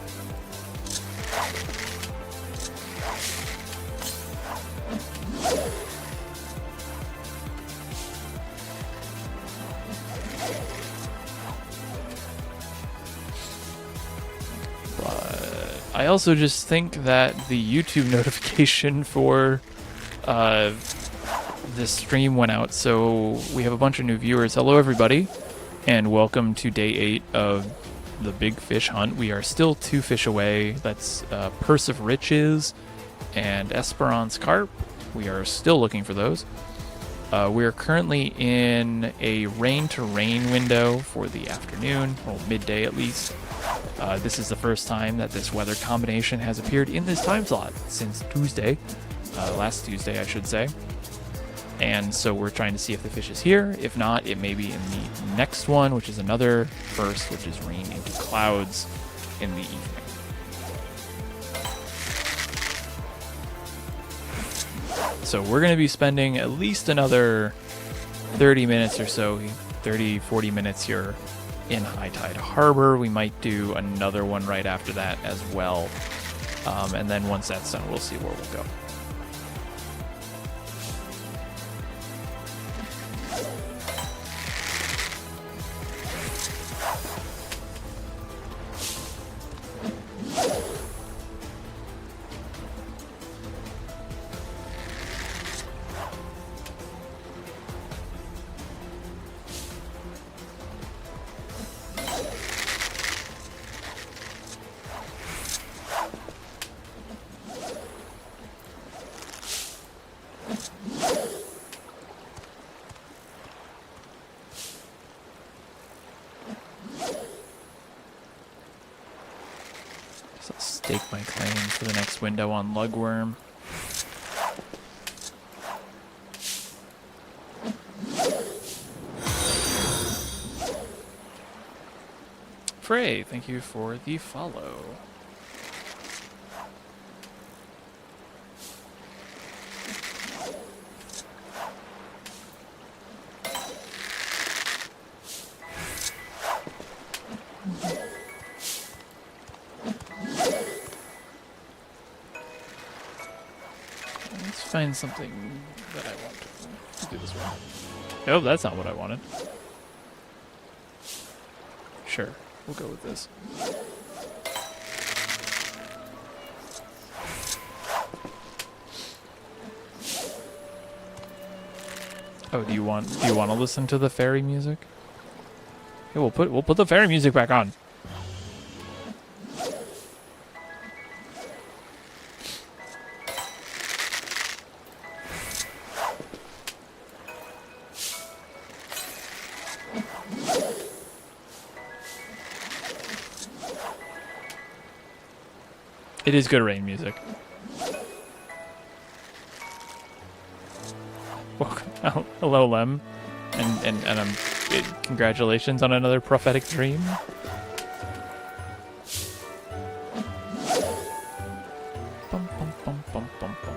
I also just think that the YouTube notification for this stream went out, so we have a bunch of new viewers. Hello, everybody, and welcome to day 8 of the Big Fish Hunt. We are still 2 fish away. That's Purse of Riches and Esperance Carp. We are still looking for those. We are currently in a rain-to-rain window for the afternoon, or midday at least. This is the first time that this weather combination has appeared in this time slot since Tuesday. Last Tuesday, I should say. And so we're trying to see if the fish is here. If not, it may be in the next one, which is another first, which is rain into clouds in the evening. So we're going to be spending at least another 30 minutes or so, 30, 40 minutes here in High Tide Harbor. We might do another one right after that as well. And then once that's done, we'll see where we'll go. So I'll stake my claim for the next window on Lugworm. Frey, thank you for the follow. Let's find something that I want to do this one. Oh, that's not what I wanted. Sure. We'll go with this. Oh, do you want to listen to the fairy music? Okay, we'll put the fairy music back on. It is good rain music. Welcome. Hello, Lem. And congratulations on another prophetic dream. Bum, bum, bum, bum, bum, bum.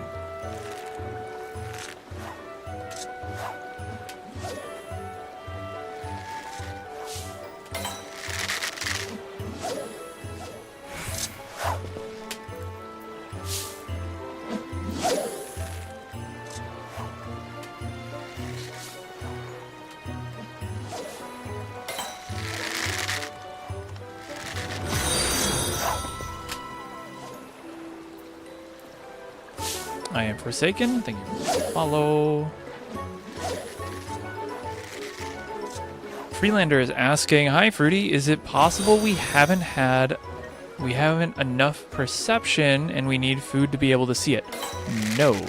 I am Forsaken. Thank you for the follow. Freelander is asking, hi Fruity, is it possible we haven't enough perception and we need food to be able to see it? No.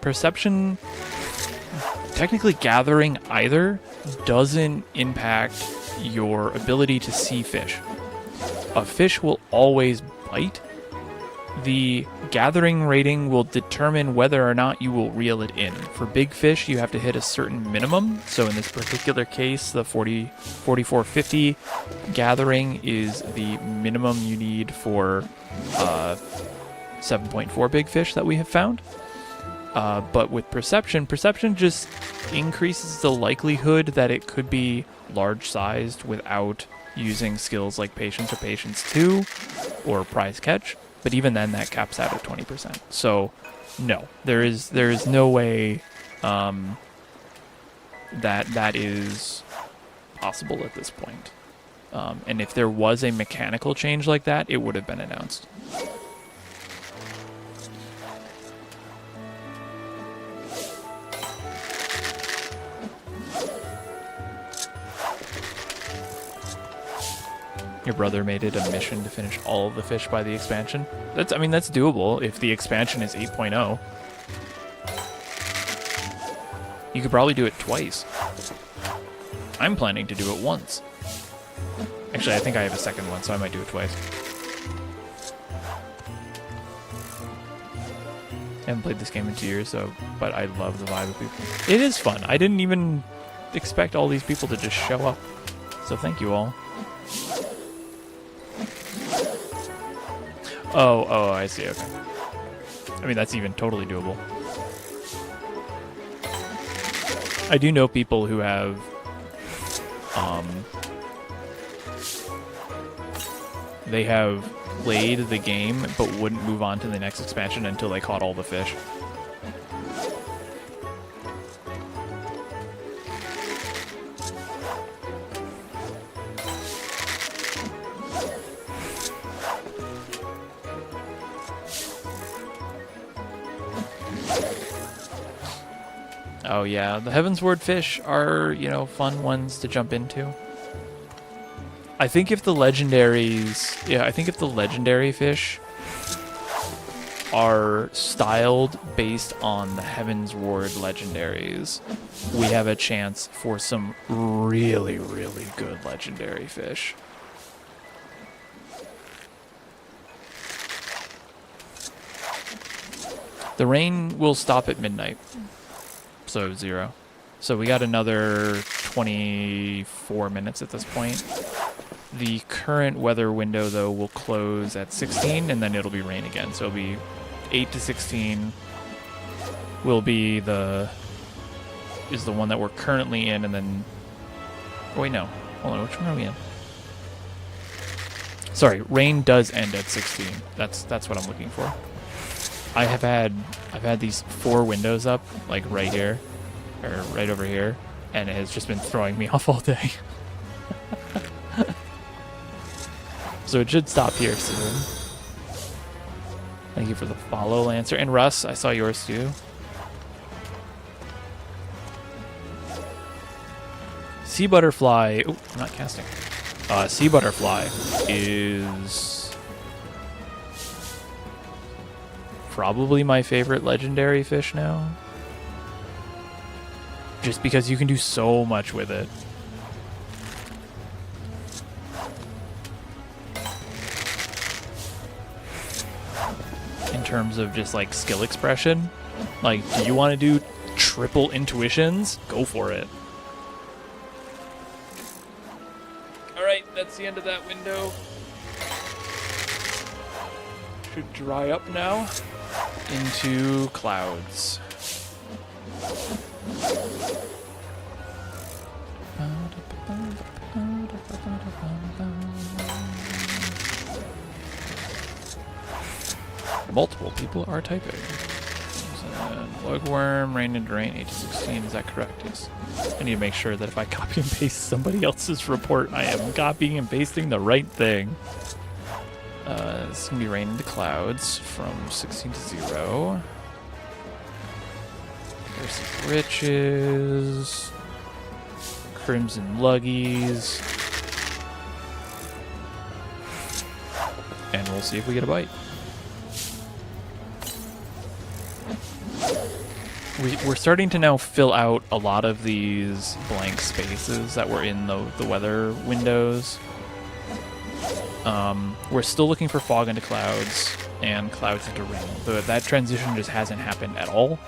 Perception, technically gathering either, doesn't impact your ability to see fish. A fish will always bite. The gathering rating will determine whether or not you will reel it in. For big fish, you have to hit a certain minimum. So in this particular case, the 4450 gathering is the minimum you need for 7.4 big fish that we have found. But with perception just increases the likelihood that it could be large-sized without using skills like Patience or Patience 2 or Prize Catch. But even then, that caps out at 20%. So, no, there is no way that is possible at this point. And if there was a mechanical change like that, it would have been announced. Your brother made it a mission to finish all of the fish by the expansion. I mean, that's doable if the expansion is 8.0. You could probably do it twice. I'm planning to do it once. Actually, I think I have a second one, so I might do it twice. I haven't played this game in 2 years, but I love the vibe of people. It is fun. I didn't even expect all these people to just show up. So thank you all. Oh, I see, okay. I mean, that's even totally doable. I do know people who have, they have played the game, but wouldn't move on to the next expansion until they caught all the fish. Oh yeah, the Heavensward fish are, you know, fun ones to jump into. I think if the legendaries, yeah, I think if the legendary fish are styled based on the Heavensward legendaries, we have a chance for some really, really good legendary fish. The rain will stop at midnight. So 0. So we got another 24 minutes at this point. The current weather window, though, will close at 16, and then it'll be rain again. So it'll be 8 to 16 will be is the one that we're currently in, and then... Oh, wait, no. Hold on, which one are we in? Sorry, rain does end at 16. That's what I'm looking for. I've had these 4 windows up, like right here, or right over here, and it has just been throwing me off all day. So it should stop here soon. Thank you for the follow, Lancer. And Russ, I saw yours too. Sea butterfly. Oh, I'm not casting. Sea butterfly is probably my favorite legendary fish now. Just because you can do so much with it. In terms of just like skill expression. Like, do you want to do triple intuitions? Go for it. Alright, that's the end of that window. Should dry up now into clouds. Multiple people are typing. Lugworm, rain and drain, 8 to 16. Is that correct? Yes. I need to make sure that if I copy and paste somebody else's report, I am copying and pasting the right thing. This is going to be rain into clouds from 16 to 0. Versus riches. Crimson luggies. And we'll see if we get a bite. We're starting to now fill out a lot of these blank spaces that were in the weather windows. We're still looking for fog into clouds and clouds into rain. That transition just hasn't happened at all.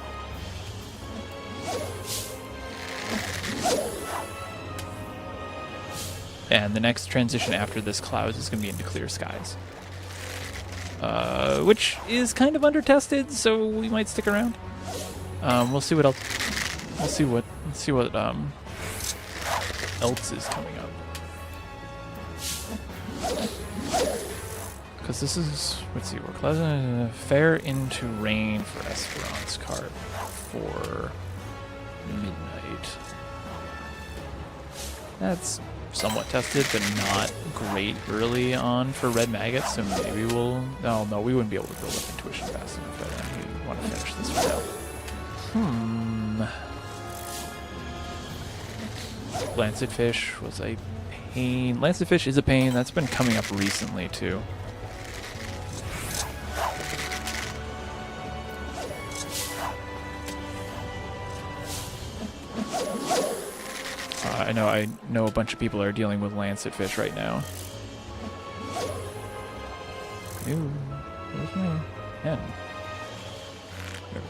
And the next transition after this clouds is going to be into clear skies. Which is kind of undertested, so we might stick around. We'll see what else. Let's see what else is coming up. Because this is, let's see, we're closing fair into rain for Esperance Carp for midnight. That's somewhat tested, but not great early on for red maggots. So maybe we'll. No, we wouldn't be able to build up intuition fast enough. But we want to finish this one out. Lancetfish was a pain. Lancet fish is a pain. That's been coming up recently, too. I know a bunch of people are dealing with lancet fish right now. Ew, where's my pen? There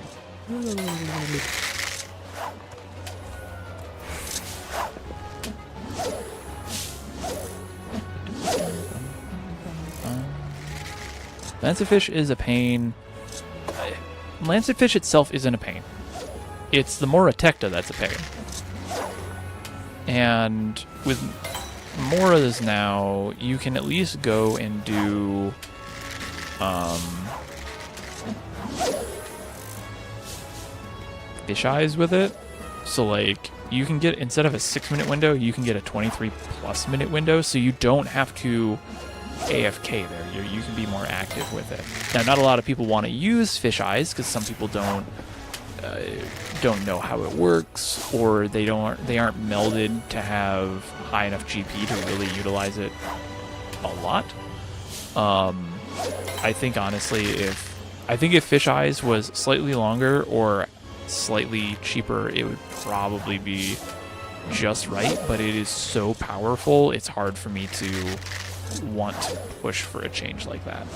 we go. Lancetfish is a pain. Lancetfish itself isn't a pain. It's the Moratecta that's a pain. And with Moras now, you can at least go and do fish eyes with it. So like you can get, instead of a 6-minute window, you can get a 23+ minute window, so you don't have to AFK there. You can be more active with it. Now, not a lot of people want to use fish eyes because some people don't know how it works, or they aren't melded to have high enough GP to really utilize it a lot. I think honestly, if fish eyes was slightly longer or slightly cheaper, it would probably be just right. But it is so powerful, it's hard for me to want to push for a change like that.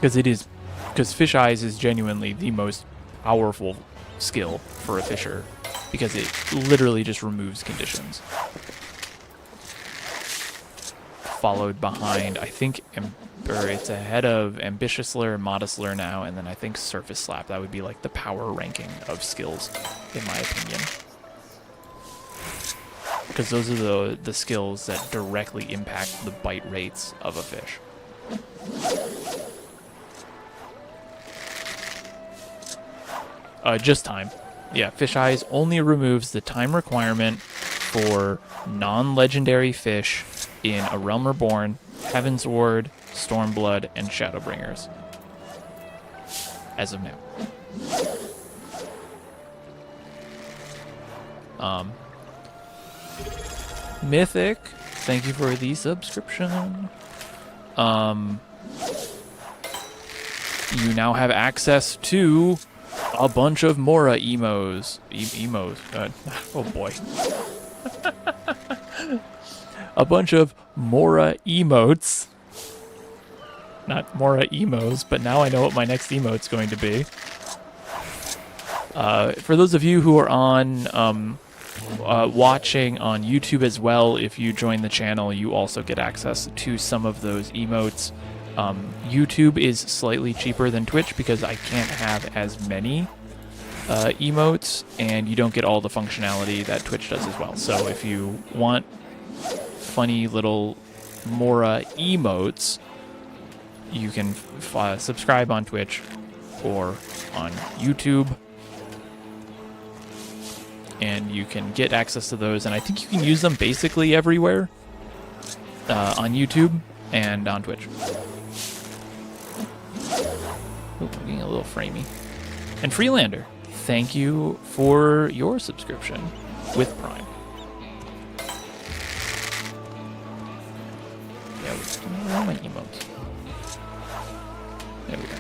Because fish eyes is genuinely the most powerful skill for a fisher, because it literally just removes conditions. Followed behind, I think, it's ahead of Ambitious Lure, Modest Lure now, and then I think Surface Slap. That would be like the power ranking of skills, in my opinion. Because those are the skills that directly impact the bite rates of a fish. Just time. Yeah, Fish Eyes only removes the time requirement for non-legendary fish in A Realm Reborn, Heaven's Ward, Stormblood, and Shadowbringers. As of now. Mythic, thank you for the subscription. You now have access to a bunch of Mora emos. Oh boy. A bunch of Mora emotes. Not Mora emos, but now I know what my next emote's going to be. For those of you who are on watching on YouTube as well, if you join the channel, you also get access to some of those emotes. YouTube is slightly cheaper than Twitch because I can't have as many emotes, and you don't get all the functionality that Twitch does as well. So if you want funny little Mora emotes, you can subscribe on Twitch or on YouTube, and you can get access to those, and I think you can use them basically everywhere on YouTube and on Twitch. Ooh, I'm getting a little framey. And Freelander, thank you for your subscription with Prime. Yeah, where are my emotes? There we go.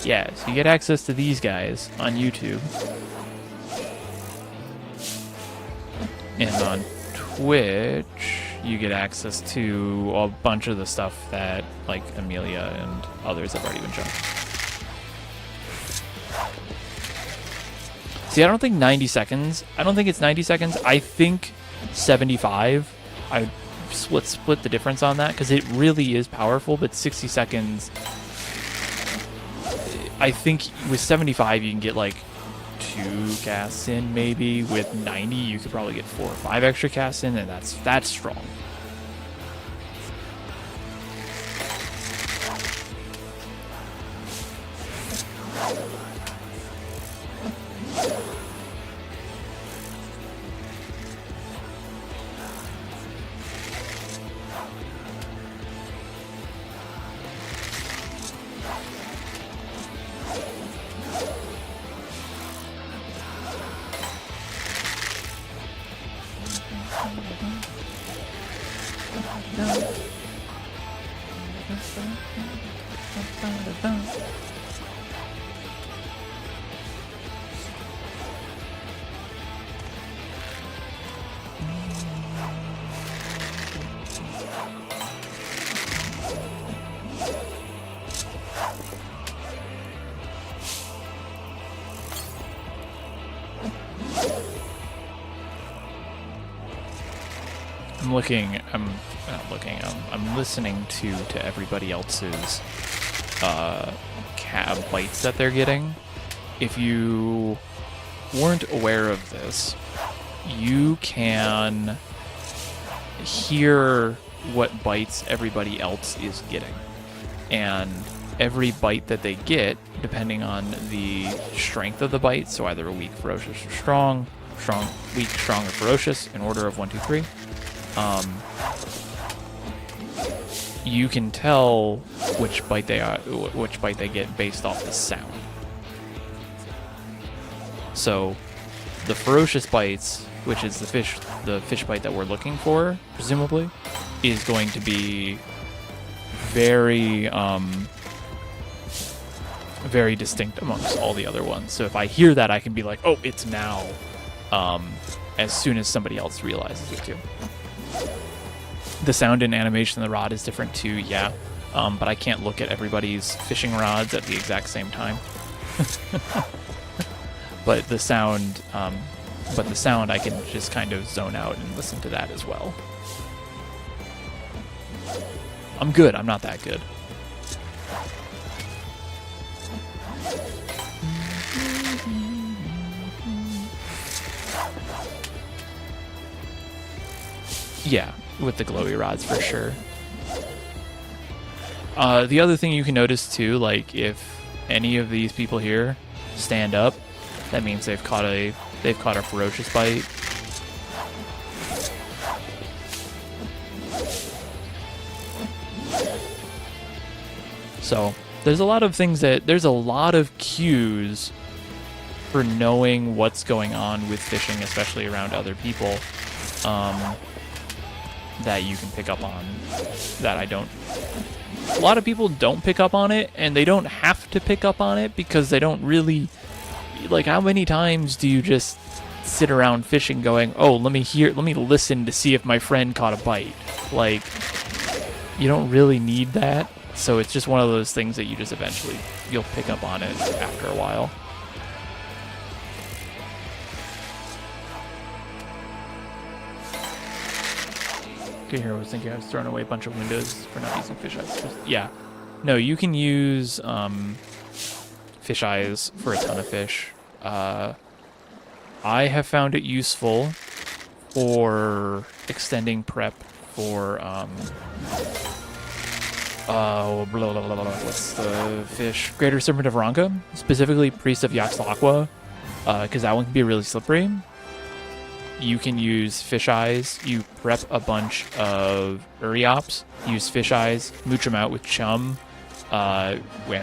Yeah, so you get access to these guys on YouTube. And on Twitch, you get access to a bunch of the stuff that, like, Amelia and others have already been shown. See, I don't think 90 seconds. I don't think it's 90 seconds. I think 75. I split the difference on that because it really is powerful, but 60 seconds, I think with 75 you can get like 2 casts in maybe. With 90 you could probably get 4 or 5 extra casts in, and that's strong. I'm listening to everybody else's cab bites that they're getting. If you weren't aware of this, you can hear what bites everybody else is getting. And every bite that they get, depending on the strength of the bite, so either a weak, ferocious, or strong, weak, strong, or ferocious, in order of 1, 2, 3, you can tell which bite they get based off the sound. So the ferocious bites, which is the fish bite that we're looking for, presumably, is going to be very very distinct amongst all the other ones. So if I hear that, I can be like, oh, it's now, as soon as somebody else realizes it too. The sound and animation of the rod is different too, yeah. But I can't look at everybody's fishing rods at the exact same time. But the sound I can just kind of zone out and listen to that as well. I'm good. I'm not that good. Yeah, with the glowy rods for sure. The other thing you can notice too, like if any of these people here stand up, that means they've caught a ferocious bite. So there's a lot of cues for knowing what's going on with fishing, especially around other people, that you can pick up on that I don't. A lot of people don't pick up on it, and they don't have to pick up on it because they don't really. Like, how many times do you just sit around fishing going, oh, let me listen to see if my friend caught a bite? Like, you don't really need that. So it's just one of those things that you just eventually, you'll pick up on it after a while. Okay, here I was thinking I was throwing away a bunch of windows for not using fish eyes. Yeah. No, you can use fish eyes for a ton of fish. I have found it useful for extending prep for what's the fish? Greater Serpent of Ranka, specifically Priest of Yaxlaqua, because that one can be really slippery. You can use fish eyes. You prep a bunch of Uriops, use fish eyes, mooch them out with chum, and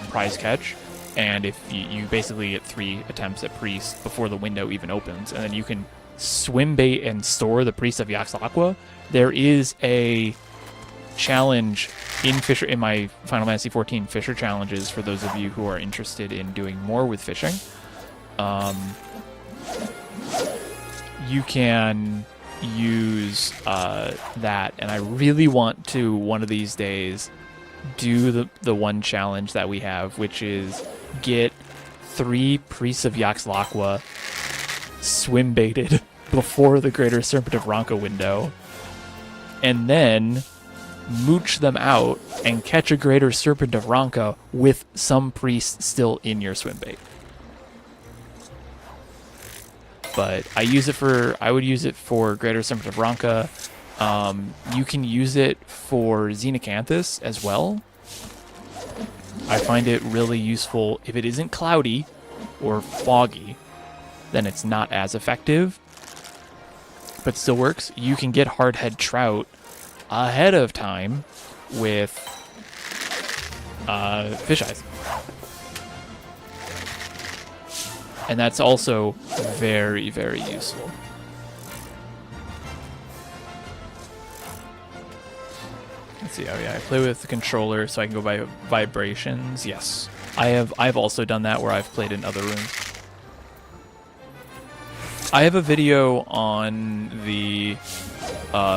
prize catch. And if you basically get 3 attempts at Priest before the window even opens, and then you can swim bait and store the Priest of Yaxlaqua. There is a challenge in my Final Fantasy XIV Fisher challenges for those of you who are interested in doing more with fishing. You can use that, and I really want to one of these days do the one challenge that we have, which is get 3 Priests of Yaxlaqua swim baited before the Greater Serpent of Ranka window, and then mooch them out and catch a Greater Serpent of Ranka with some priests still in your swim bait. But I would use it for Greater Serpent of Ranka. You can use it for Xenacanthus as well. I find it really useful if it isn't cloudy or foggy, then it's not as effective, but still works. You can get hardhead trout ahead of time with fish eyes. And that's also very, very useful. Let's see. Oh yeah, I play with the controller so I can go by vibrations. Yes, I've also done that where I've played in other rooms. I have a video on the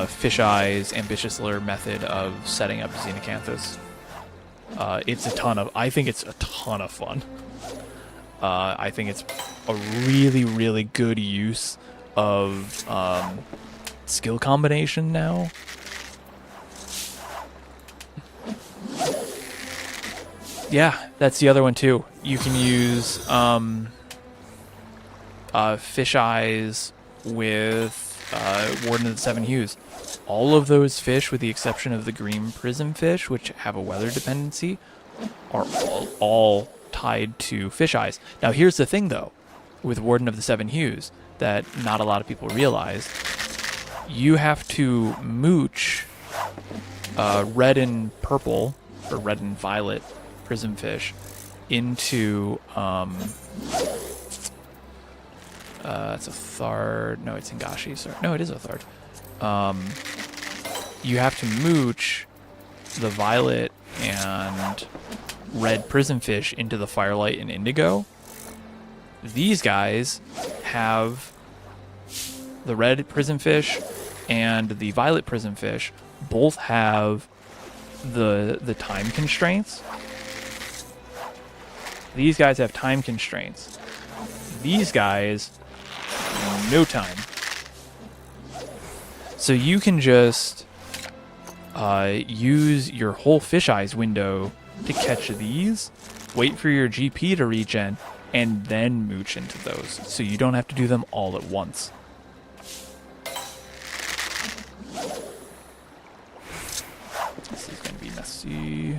Fish Eyes Ambitious Lure method of setting up Xenacanthus. I think it's a ton of fun. I think it's a really, really good use of skill combination now. Yeah, that's the other one too. You can use Fish Eyes with Warden of the Seven Hues. All of those fish, with the exception of the green prism fish, which have a weather dependency, are all tied to Fish Eyes. Now here's the thing though, with Warden of the Seven Hues, that not a lot of people realize. You have to mooch red and purple, or red and violet prism fish into it's a Thard. No, it's Ingashi. Sorry. No, it is a Thard. You have to mooch the violet and red prism fish into the Firelight and Indigo. These guys have the red prism fish and the violet prism fish both have the time constraints. These guys have time constraints. These guys, no time. So you can just use your whole Fish Eyes window to catch these, wait for your GP to regen, and then mooch into those. So you don't have to do them all at once. This is going to be messy.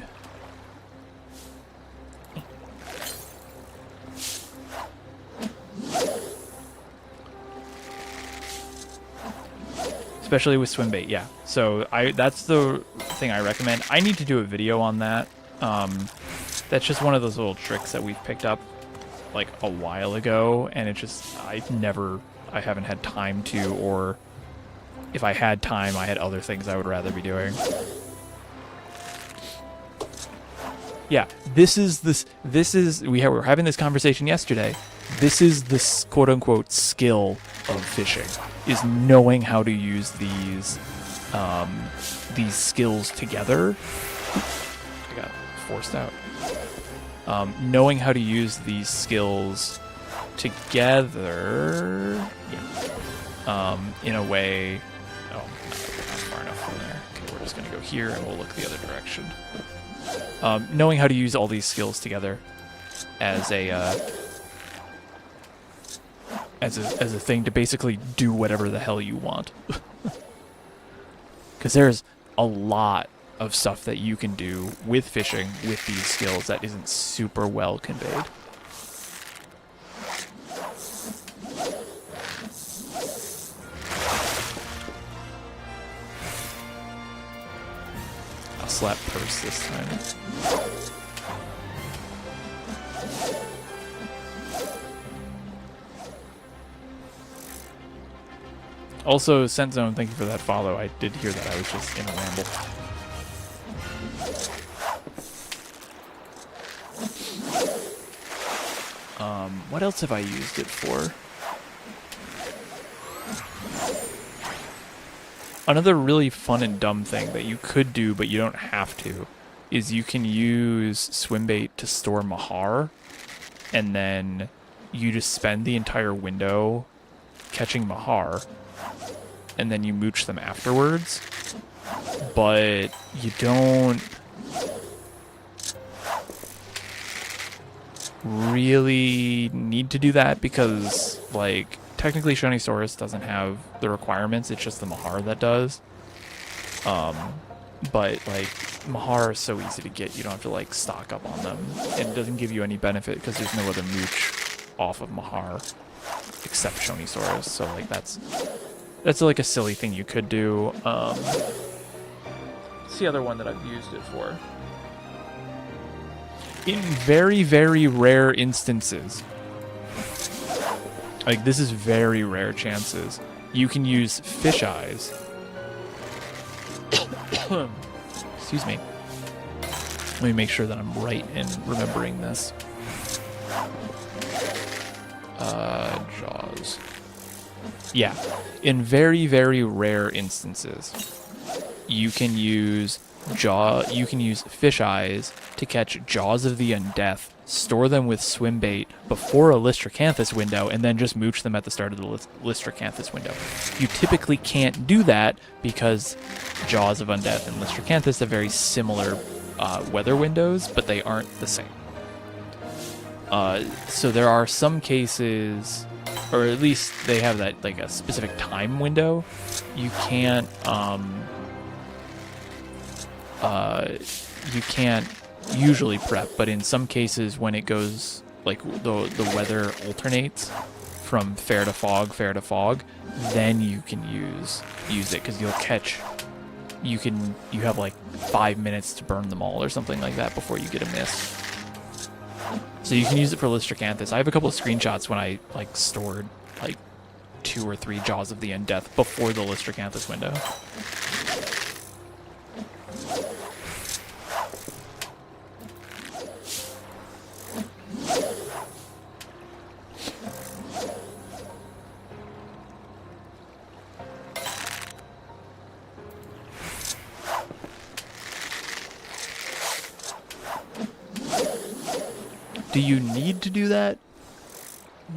Especially with swim bait, yeah. So that's the thing I recommend. I need to do a video on that. That's just one of those little tricks that we've picked up like a while ago, and it just I haven't had time to, or if I had time, I had other things I would rather be doing. Yeah, we were having this conversation yesterday. This is the quote unquote skill of fishing, is knowing how to use these skills together. I got forced out. Knowing how to use these skills together, in a way. Oh, not far enough from there. Okay, we're just gonna go here and we'll look the other direction. Knowing how to use all these skills together as a thing to basically do whatever the hell you want. Because there's a lot of stuff that you can do with fishing with these skills that isn't super well conveyed. I'll slap purse this time. Also, Scent Zone, thank you for that follow. I did hear that. I was just in a ramble. What else have I used it for? Another really fun and dumb thing that you could do, but you don't have to, is you can use swim bait to store Mahar, and then you just spend the entire window catching Mahar, and then you mooch them afterwards. But you don't really need to do that because, like, technically Shonisaurus doesn't have the requirements, it's just the Mahar that does. But, like, Mahar is so easy to get, you don't have to, like, stock up on them. And it doesn't give you any benefit because there's no other mooch off of Mahar except Shonisaurus. So, like, that's like a silly thing you could do. It's the other one that I've used it for. In very, very rare instances, like this is very rare chances, you can use Fish Eyes. Excuse excuse me. Let me make sure that I'm right in remembering this. Jaws. Yeah, in very, very rare instances, you can use fish eyes to catch Jaws of the Undeath, store them with swim bait before a Lystracanthus window, and then just mooch them at the start of the Lystracanthus window. You typically can't do that because Jaws of Undeath and Lystracanthus have very similar weather windows, but they aren't the same. So there are some cases, or at least they have that like a specific time window. You can't usually prep, but in some cases when it goes like the weather alternates from fair to fog, then you can use it because you'll catch. You have like 5 minutes to burn them all or something like that before you get a miss. So you can use it for Lystracanthus. I have a couple of screenshots when I like stored like 2 or 3 Jaws of the Undeath before the Lystracanthus window. Do you need to do that?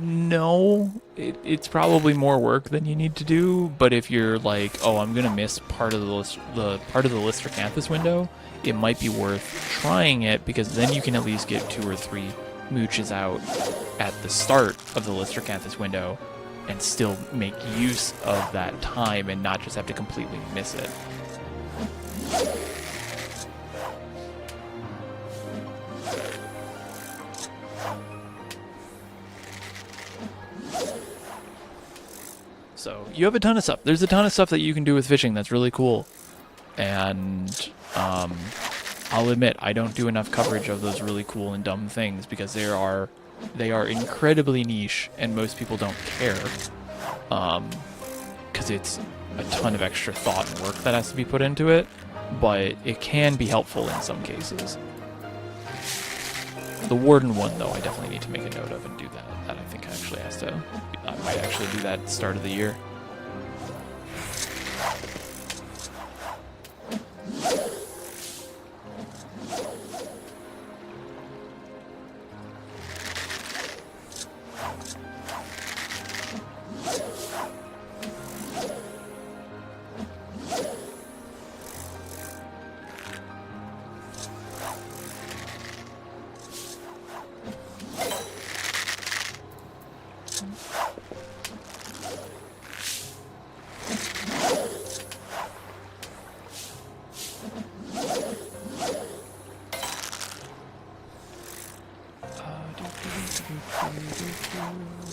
No. It's probably more work than you need to do, but if you're like, oh, I'm gonna miss part of the part of the Lystracanthus window, it might be worth trying it because then you can at least get 2 or 3 mooches out at the start of the Lystracanthus window and still make use of that time and not just have to completely miss it. So you have a ton of stuff. There's a ton of stuff that you can do with fishing that's really cool. And I'll admit, I don't do enough coverage of those really cool and dumb things because they are incredibly niche and most people don't care. Because it's a ton of extra thought and work that has to be put into it. But it can be helpful in some cases. The Warden one, though, I definitely need to make a note of and do that. That I think actually has to... I might actually do that at the start of the year.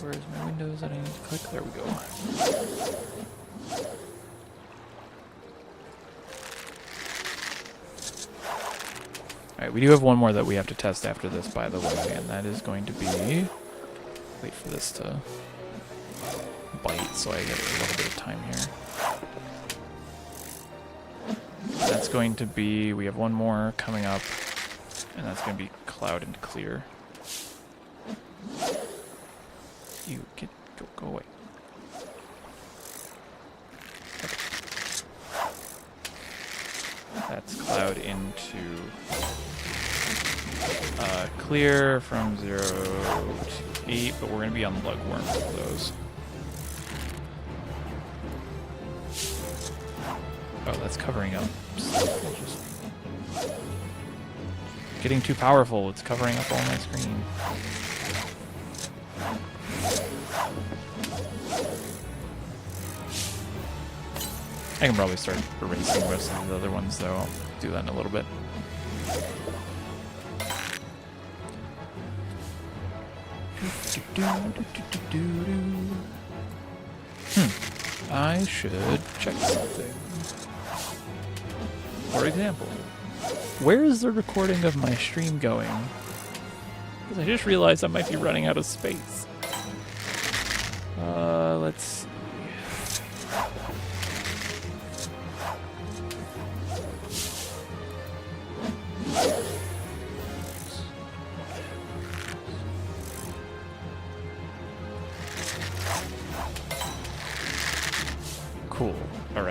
Where's my windows that I need to click? There we go. Alright, we do have one more that we have to test after this, by the way, and that is going to be... Wait for this to bite so I get a little bit of time here. That's going to be... We have one more coming up, and that's going to be Cloud and Clear. You get... Go away. Okay. That's Cloud into... Clear from 0 to 8, but we're going to be on Lugworm for those. Oh, that's covering up stuff. Getting too powerful, it's covering up all my screen. I can probably start erasing most of the other ones, though. I'll do that in a little bit. I should check something. For example, where is the recording of my stream going? Because I just realized I might be running out of space. Let's see.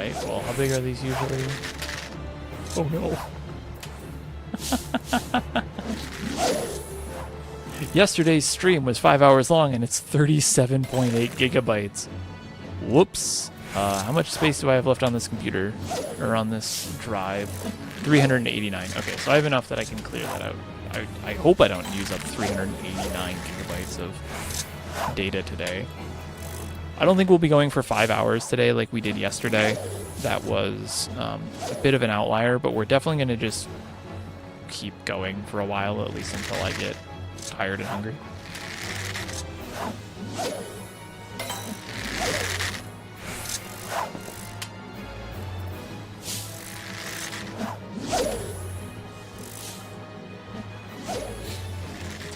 right. Well, how big are these usually? Oh no. Yesterday's stream was 5 hours long and it's 37.8 gigabytes. Whoops. How much space do I have left on this computer? Or on this drive? 389. Okay, so I have enough that I can clear that out. I hope I don't use up 389 gigabytes of data today. I don't think we'll be going for 5 hours today like we did yesterday. That was a bit of an outlier, but we're definitely going to just keep going for a while, at least until I get tired and hungry.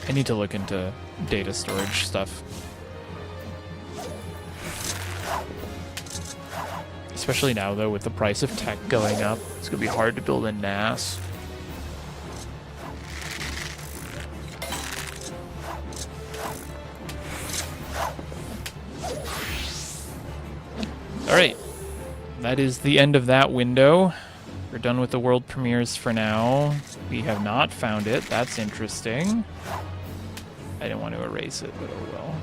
I need to look into data storage stuff. Especially now, though, with the price of tech going up, it's going to be hard to build a NAS. Alright, that is the end of that window. We're done with the world premieres for now. We have not found it. That's interesting. I didn't want to erase it, but oh well.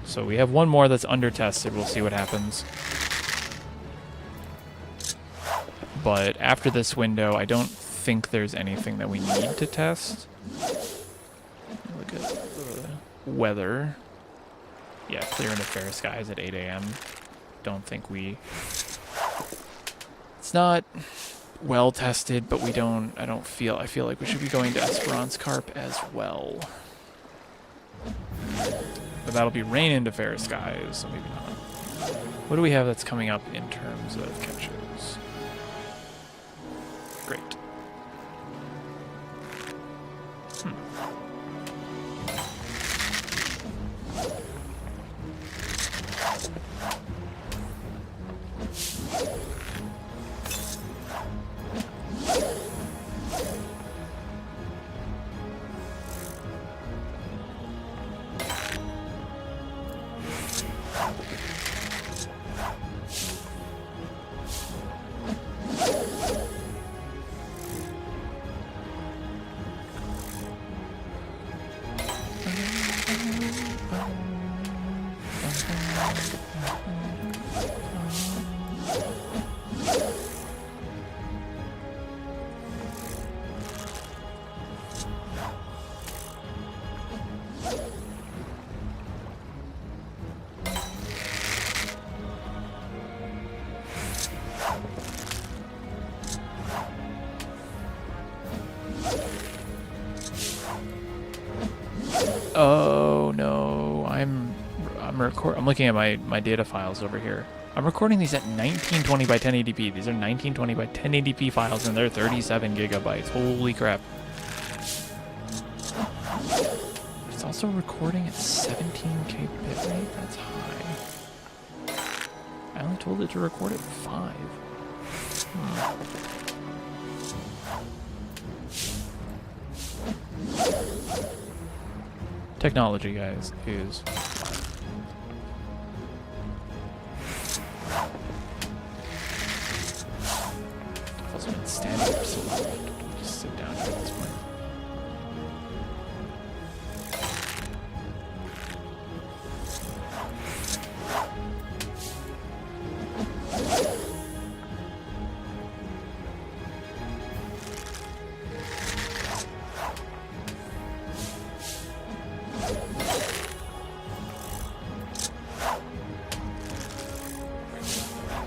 So we have one more that's under-tested. We'll see what happens. But after this window, I don't think there's anything that we need to test. Look at the weather. Yeah, clear into fair skies at 8 a.m. Don't think we... It's not well tested, but we don't... I feel like we should be going to Esperance Carp as well. But that'll be rain into fair skies, so maybe not. What do we have that's coming up in terms of catches? Great. Oh no, I'm looking at my data files over here. I'm recording these at 1920 by 1080p. These are 1920 by 1080p files and they're 37 gigabytes. Holy crap. It's also recording at 17k bitrate. That's high. I only told it to record at 5. Technology, guys, is... I've also been standing for so long. I'll just sit down here at this point.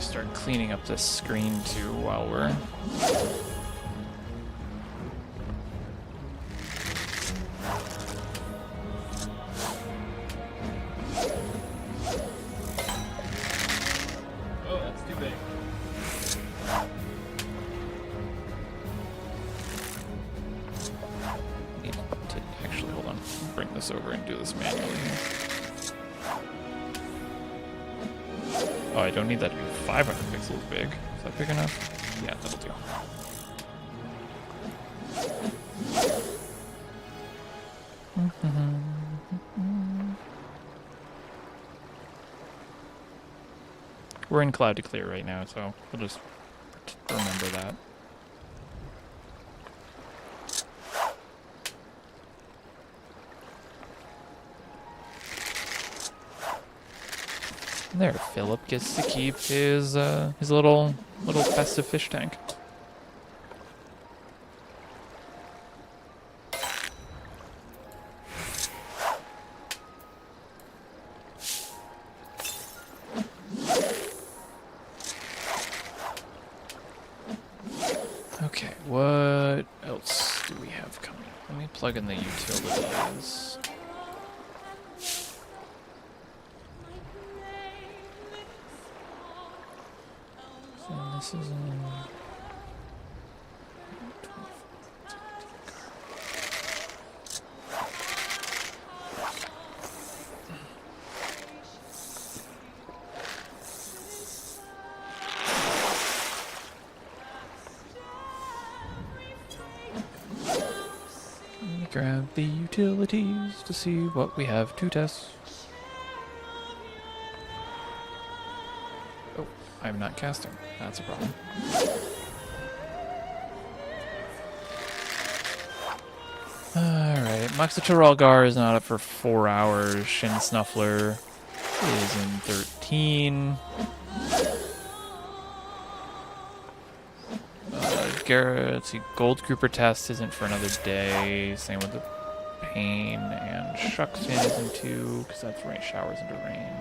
Start cleaning up this screen too while we're... Oh, that's too big. Need to actually, hold on, bring this over and do this manually here. Oh, I don't need that to be 500 pixels big. Is that big enough? Yeah, that'll do. We're in cloud to clear right now, so we'll just remember that. There, Philip gets to keep his little festive fish tank. Okay, what else do we have coming? Let me plug in the utilities. So this is grab the utilities to see what we have to test. Oh, I'm not casting. That's a problem. Alright, Moxatoralgar is not up for 4 hours. Shin Snuffler is in 13. Let's see, Gold Grouper test isn't for another day. Same with the Pain, and Shuckfin isn't 2 because that's rain showers into rain.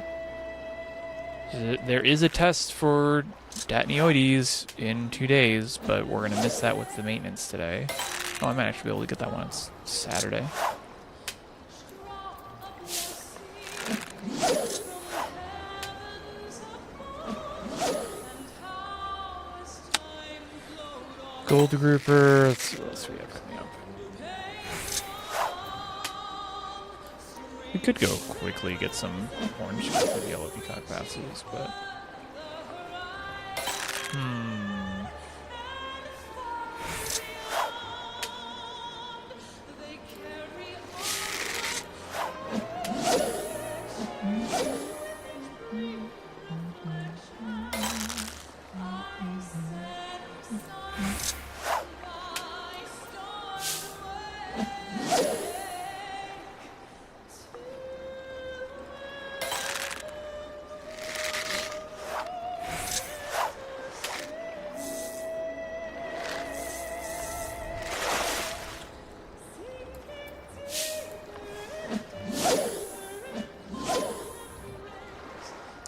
There is a test for Datnioides in 2 days, but we're gonna miss that with the maintenance today. Oh, I might actually be able to get that one on Saturday. Gold Grouper, let's see what else we have coming up. We could go quickly get some orange for the yellow peacock passes, but...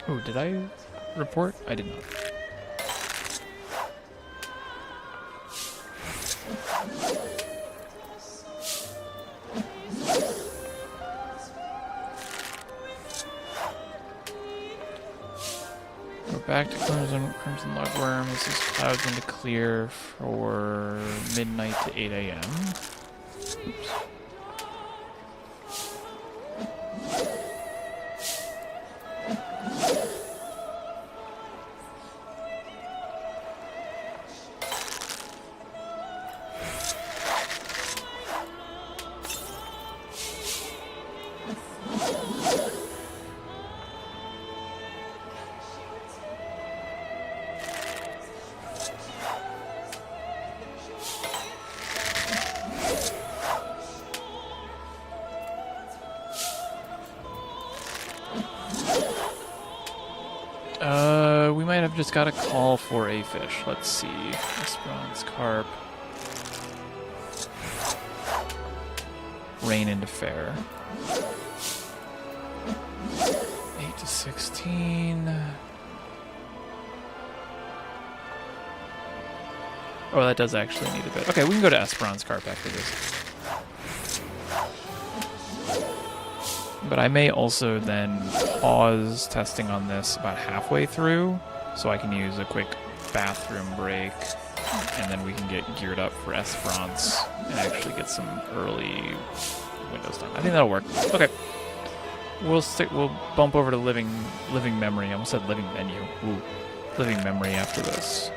Oh, did I report? I did not. We're back to Crimson Lugworm. This is clouds into clear for midnight to 8 a.m. Oops. We might have just got a call for a fish. Let's see. Esperance carp. Rain into fair. 8 to 16. Oh, that does actually need a bit. Okay, we can go to Esperance carp after this. But I may also then pause testing on this about halfway through, so I can use a quick bathroom break, and then we can get geared up for Esperance and actually get some early windows done. I think that'll work. Okay, we'll bump over to living memory. I almost said living menu. Ooh, living memory after this.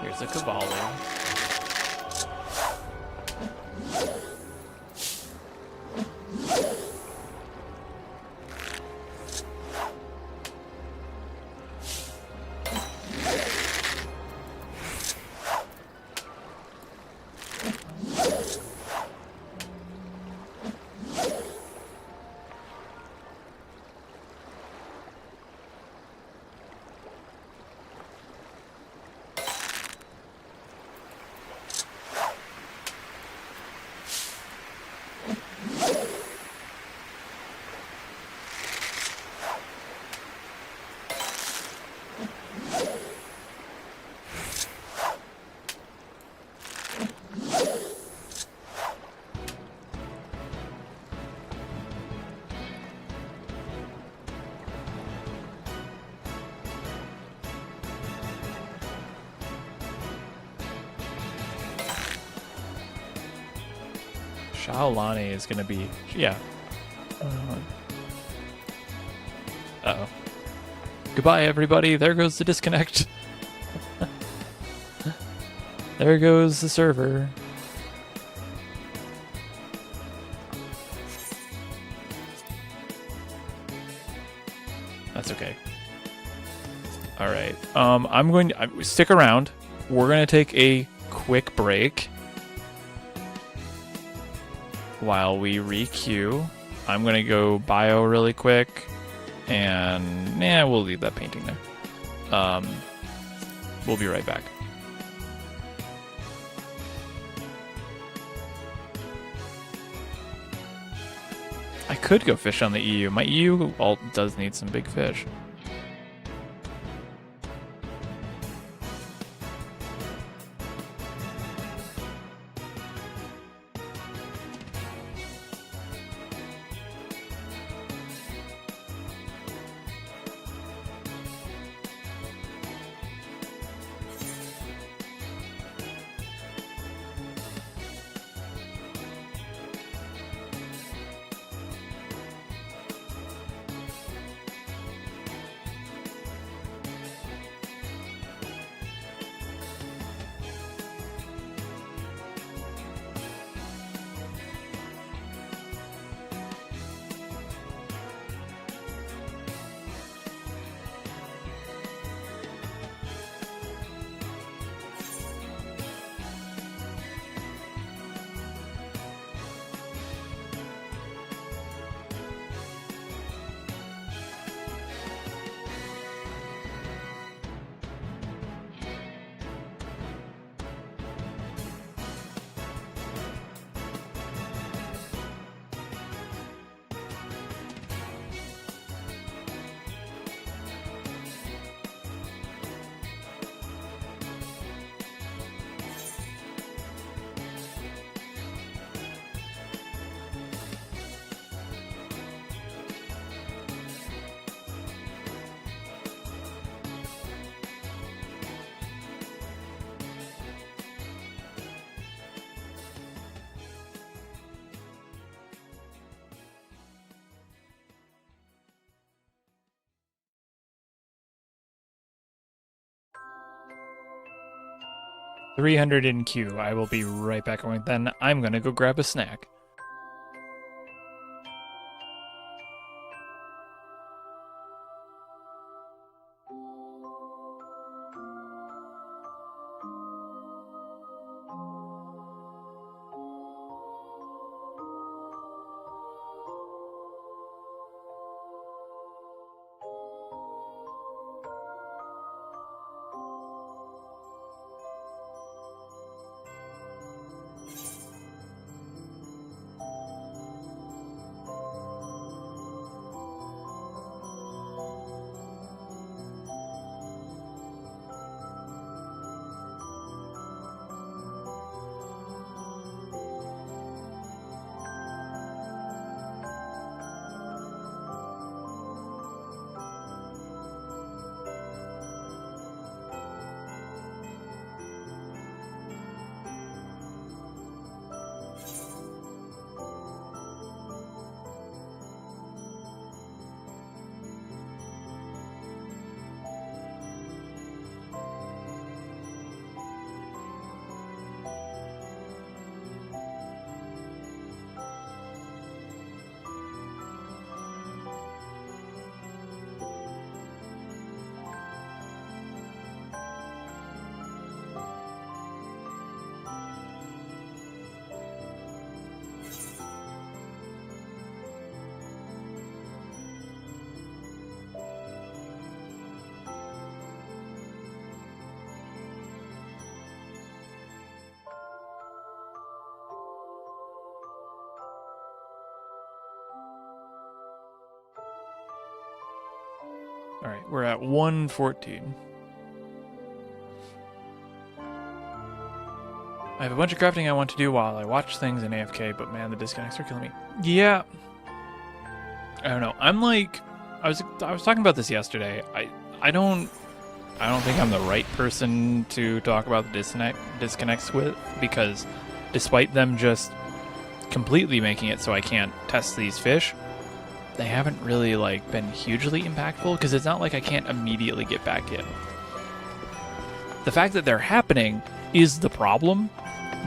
Here's a Cavalli. Shaolani is going to be... Yeah. Uh-oh. Goodbye, everybody. There goes the disconnect. There goes the server. That's okay. All right. I'm going to stick around. We're going to take a quick break while we re-queue. I'm going to go bio really quick, and we'll leave that painting there. We'll be right back. I could go fish on the EU. My EU alt does need some big fish. $300 in queue. I will be right back. Then I'm going to go grab a snack. All right, we're at 114. I have a bunch of crafting I want to do while I watch things in AFK, but man, the disconnects are killing me. Yeah. I don't know. I'm like, I was talking about this yesterday. I don't think I'm the right person to talk about the disconnects with, because despite them just completely making it so I can't test these fish, they haven't really like been hugely impactful, because it's not like I can't immediately get back in. The fact that they're happening is the problem,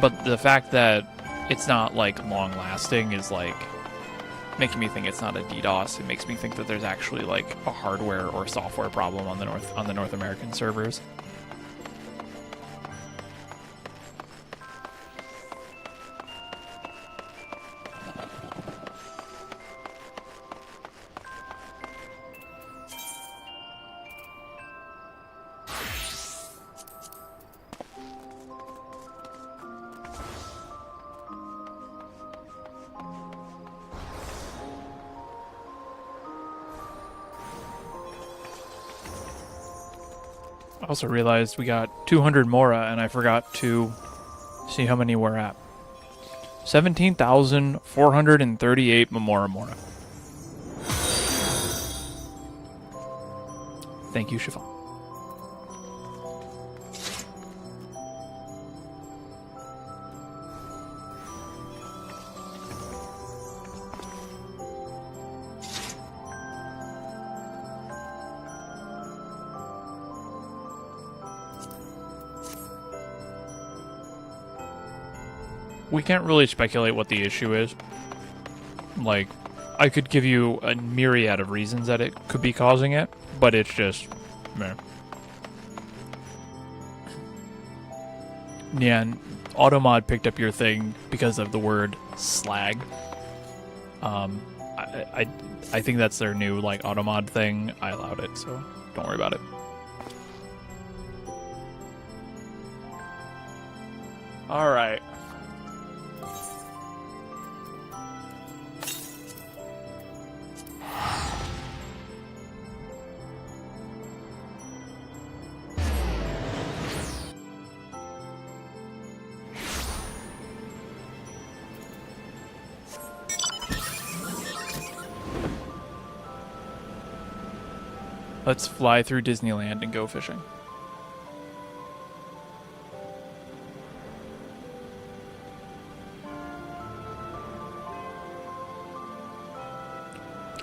but the fact that it's not like long lasting is like making me think it's not a DDoS. It makes me think that there's actually like a hardware or software problem on the North American servers. I also realized we got 200 Mora, and I forgot to see how many we're at. 17,438 Mora. Thank you, Chiffon. We can't really speculate what the issue is. Like, I could give you a myriad of reasons that it could be causing it, but it's just, meh. Yeah, and Automod picked up your thing because of the word slag. I think that's their new, like, Automod thing. I allowed it, so don't worry about it. Alright. Let's fly through Disneyland and go fishing.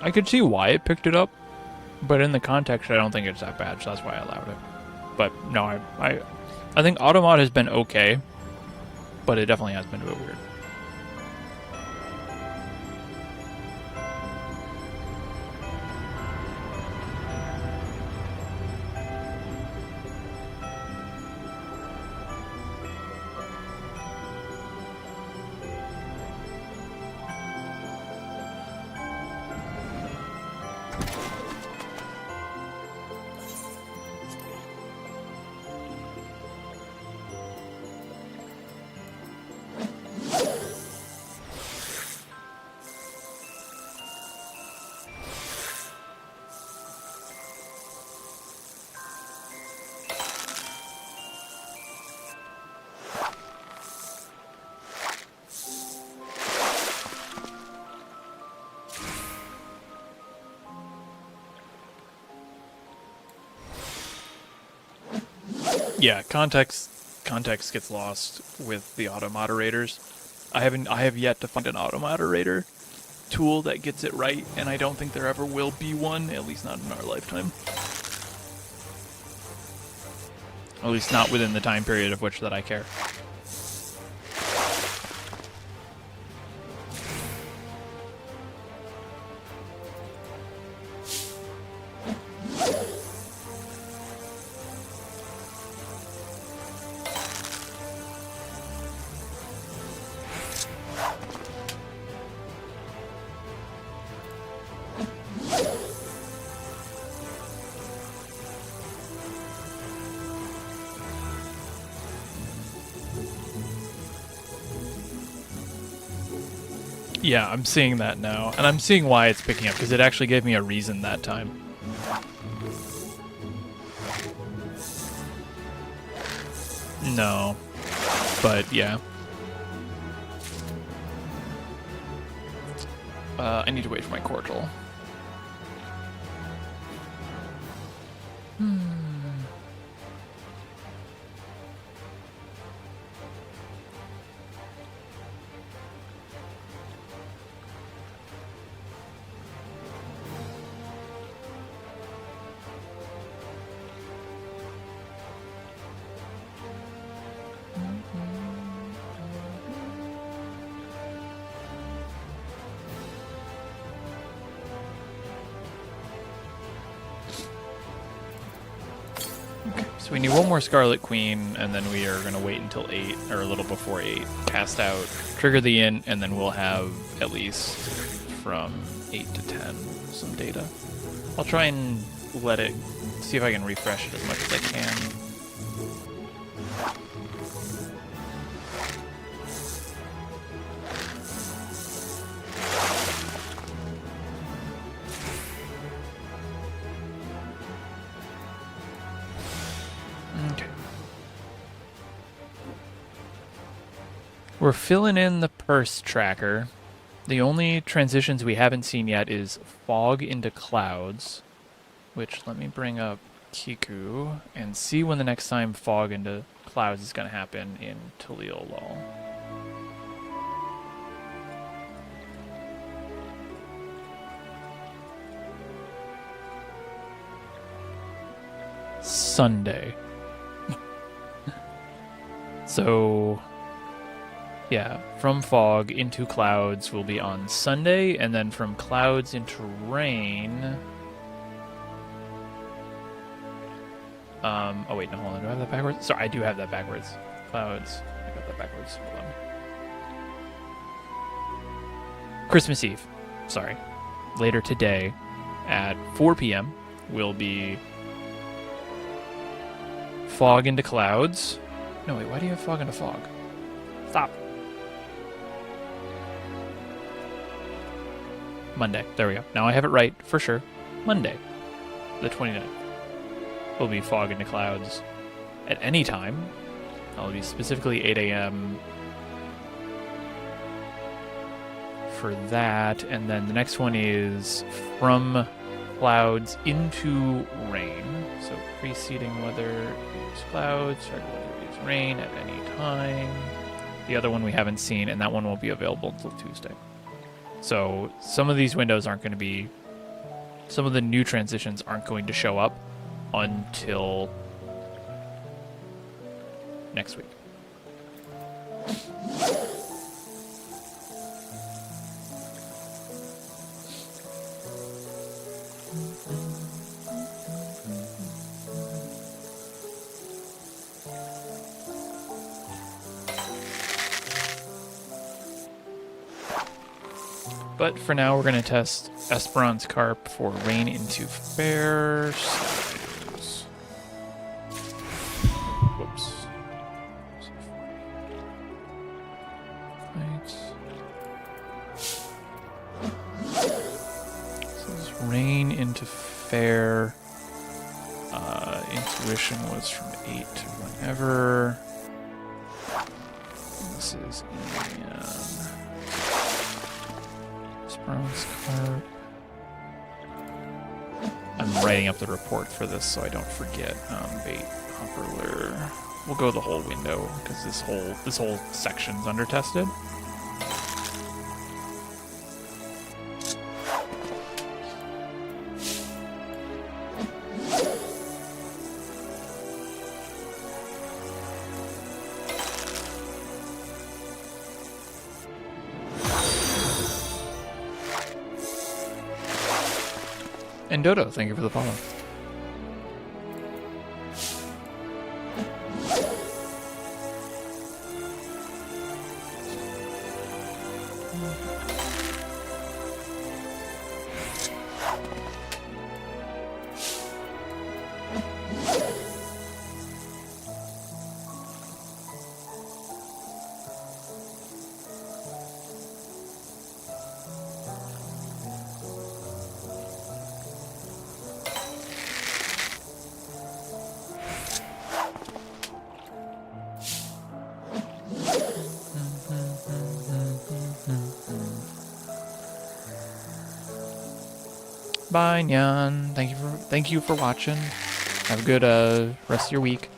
I could see why it picked it up, but in the context, I don't think it's that bad, so that's why I allowed it. But no, I think Automod has been okay, but it definitely has been a bit weird. Yeah, context gets lost with the auto moderators. I have yet to find an auto moderator tool that gets it right, and I don't think there ever will be one, at least not in our lifetime. At least not within the time period of which that I care. Yeah, I'm seeing that now, and I'm seeing why it's picking up, because it actually gave me a reason that time. No. But, yeah. I need to wait for my cordial. So we need one more Scarlet Queen, and then we are going to wait until 8, or a little before 8, cast out, trigger the int, and then we'll have at least from 8 to 10 some data. I'll try and let it, see if I can refresh it as much as I can. Okay. We're filling in the purse tracker. The only transitions we haven't seen yet is fog into clouds, which let me bring up Kiku and see when the next time fog into clouds is going to happen in Taliolol. Sunday. So, yeah, from fog into clouds will be on Sunday, and then from clouds into rain. Oh wait, no, hold on. Do I have that backwards? Sorry, I do have that backwards. Clouds. I got that backwards. Hold on. Christmas Eve. Sorry. Later today at 4 p.m. will be fog into clouds. No, wait, why do you have fog into fog? Stop. Monday. There we go. Now I have it right for sure. Monday, the 29th, will be fog into clouds at any time. That'll be specifically 8 a.m. for that. And then the next one is from clouds into rain. So preceding weather is clouds, starting weather is rain at any time. The other one we haven't seen, and that one won't be available until Tuesday. So some of these windows aren't going to be, some of the new transitions aren't going to show up until next week. But for now, we're going to test Esperance Carp for rain into fair skies. Whoops. Right. This is rain into fair. Intuition was from 8 to whenever. This is in Esperance Carp. I'm writing up the report for this so I don't forget. Bait hopper. We'll go the whole window because this whole section's under tested. And Dodo, thank you for the follow. Bye, Nyan. Thank you for watching. Have a good rest of your week.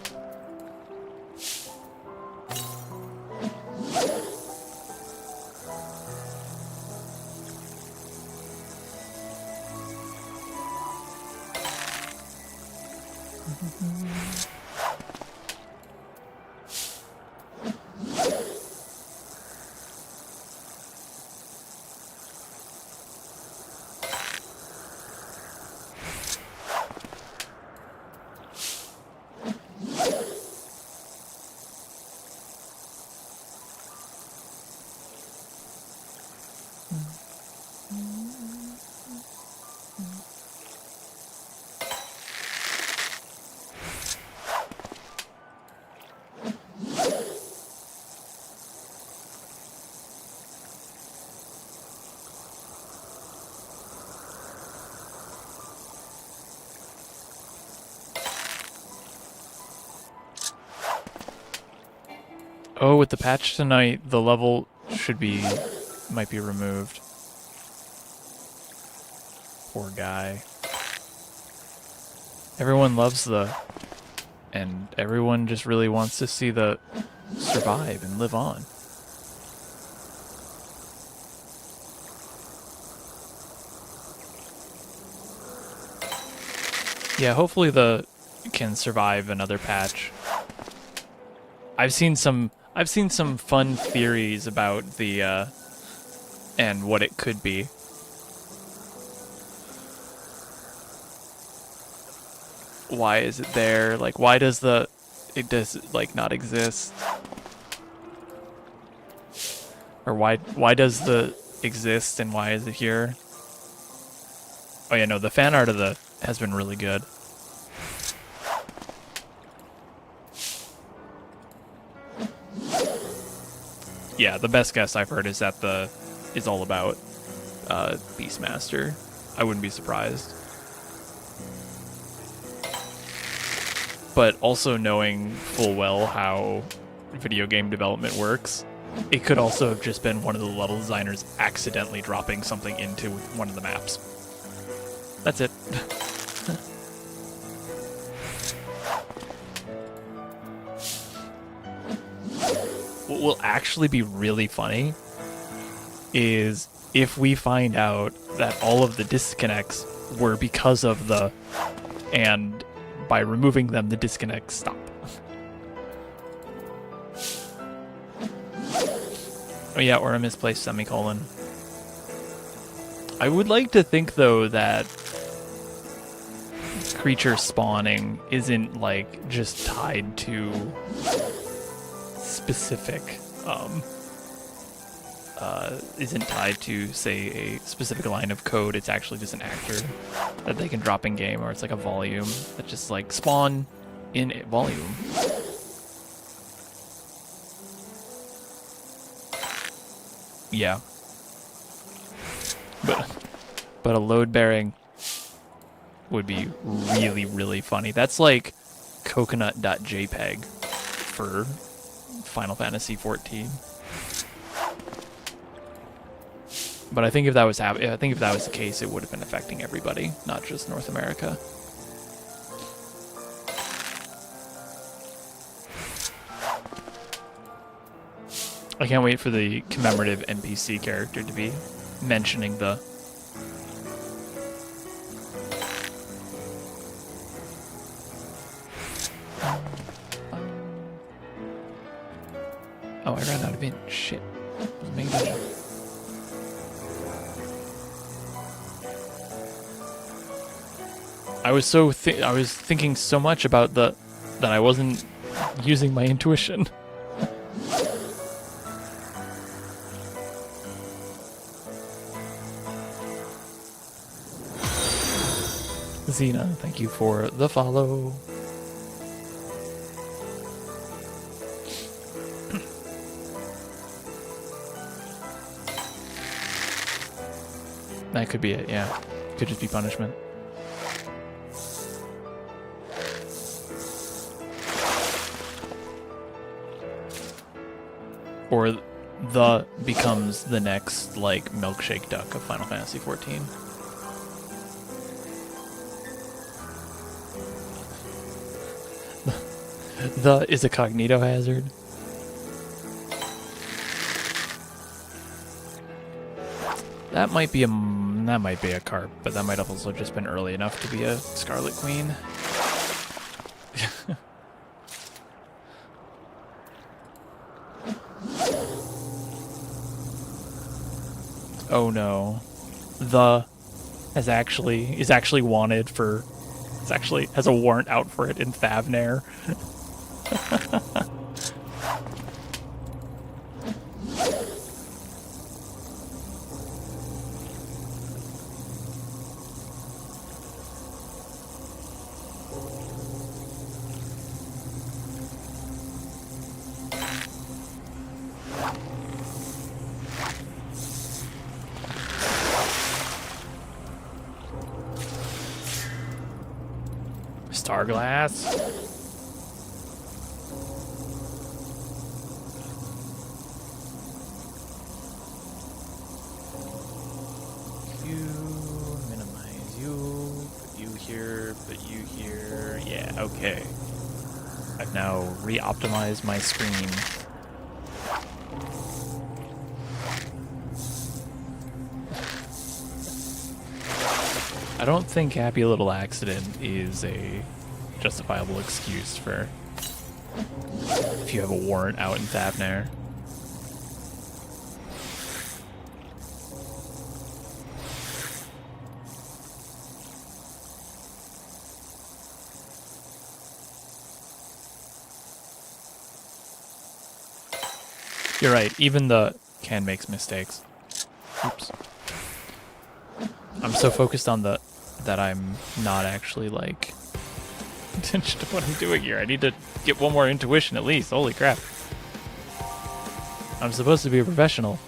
Oh, with the patch tonight, the level might be removed. Poor guy. Everyone loves and everyone just really wants to see the survive and live on. Yeah, hopefully can survive another patch. I've seen some fun theories about the and what it could be. Why is it there? Like, why does it not exist? Or why does the exist and why is it here? Oh yeah, no, the fan art has been really good. Yeah, the best guess I've heard is that is all about Beastmaster. I wouldn't be surprised. But also knowing full well how video game development works, it could also have just been one of the level designers accidentally dropping something into one of the maps. That's it. What will actually be really funny is if we find out that all of the disconnects were because of and by removing them, the disconnects stop. Oh yeah, or a misplaced semicolon. I would like to think, though, that creature spawning isn't, like, just tied to specific, isn't tied to, say, a specific line of code. It's actually just an actor that they can drop in game, or it's like a volume that just, like, spawn in a volume. Yeah. But a load bearing would be really, really funny. That's like coconut.jpg for Final Fantasy XIV. But I think if that was the case, it would have been affecting everybody, not just North America. I can't wait for the commemorative NPC character to be mentioning the... Oh, I ran out of ink. Shit. I was thinking so much about that I wasn't using my intuition. Xena, thank you for the follow. That could be it, yeah. Could just be punishment. Or the becomes the next, like, milkshake duck of Final Fantasy XIV. The is a cognito hazard. That might be a carp, but that might have also just been early enough to be a Scarlet Queen. Oh no. The is actually wanted for has a warrant out for it in Thavnair. Starglass. You minimize you, put you here, put you here. Yeah, okay. I've now re-optimized my screen. I don't think Happy Little Accident is a justifiable excuse for if you have a warrant out in Thavnair. You're right, even the can makes mistakes. Oops. I'm so focused on that I'm not actually like attention to what I'm doing here. I need to get one more intuition at least. Holy crap. I'm supposed to be a professional.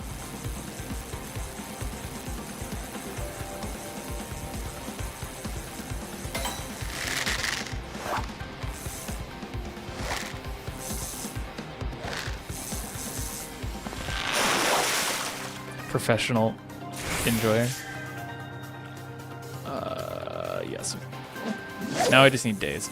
Professional enjoyer. Yes. Now I just need days.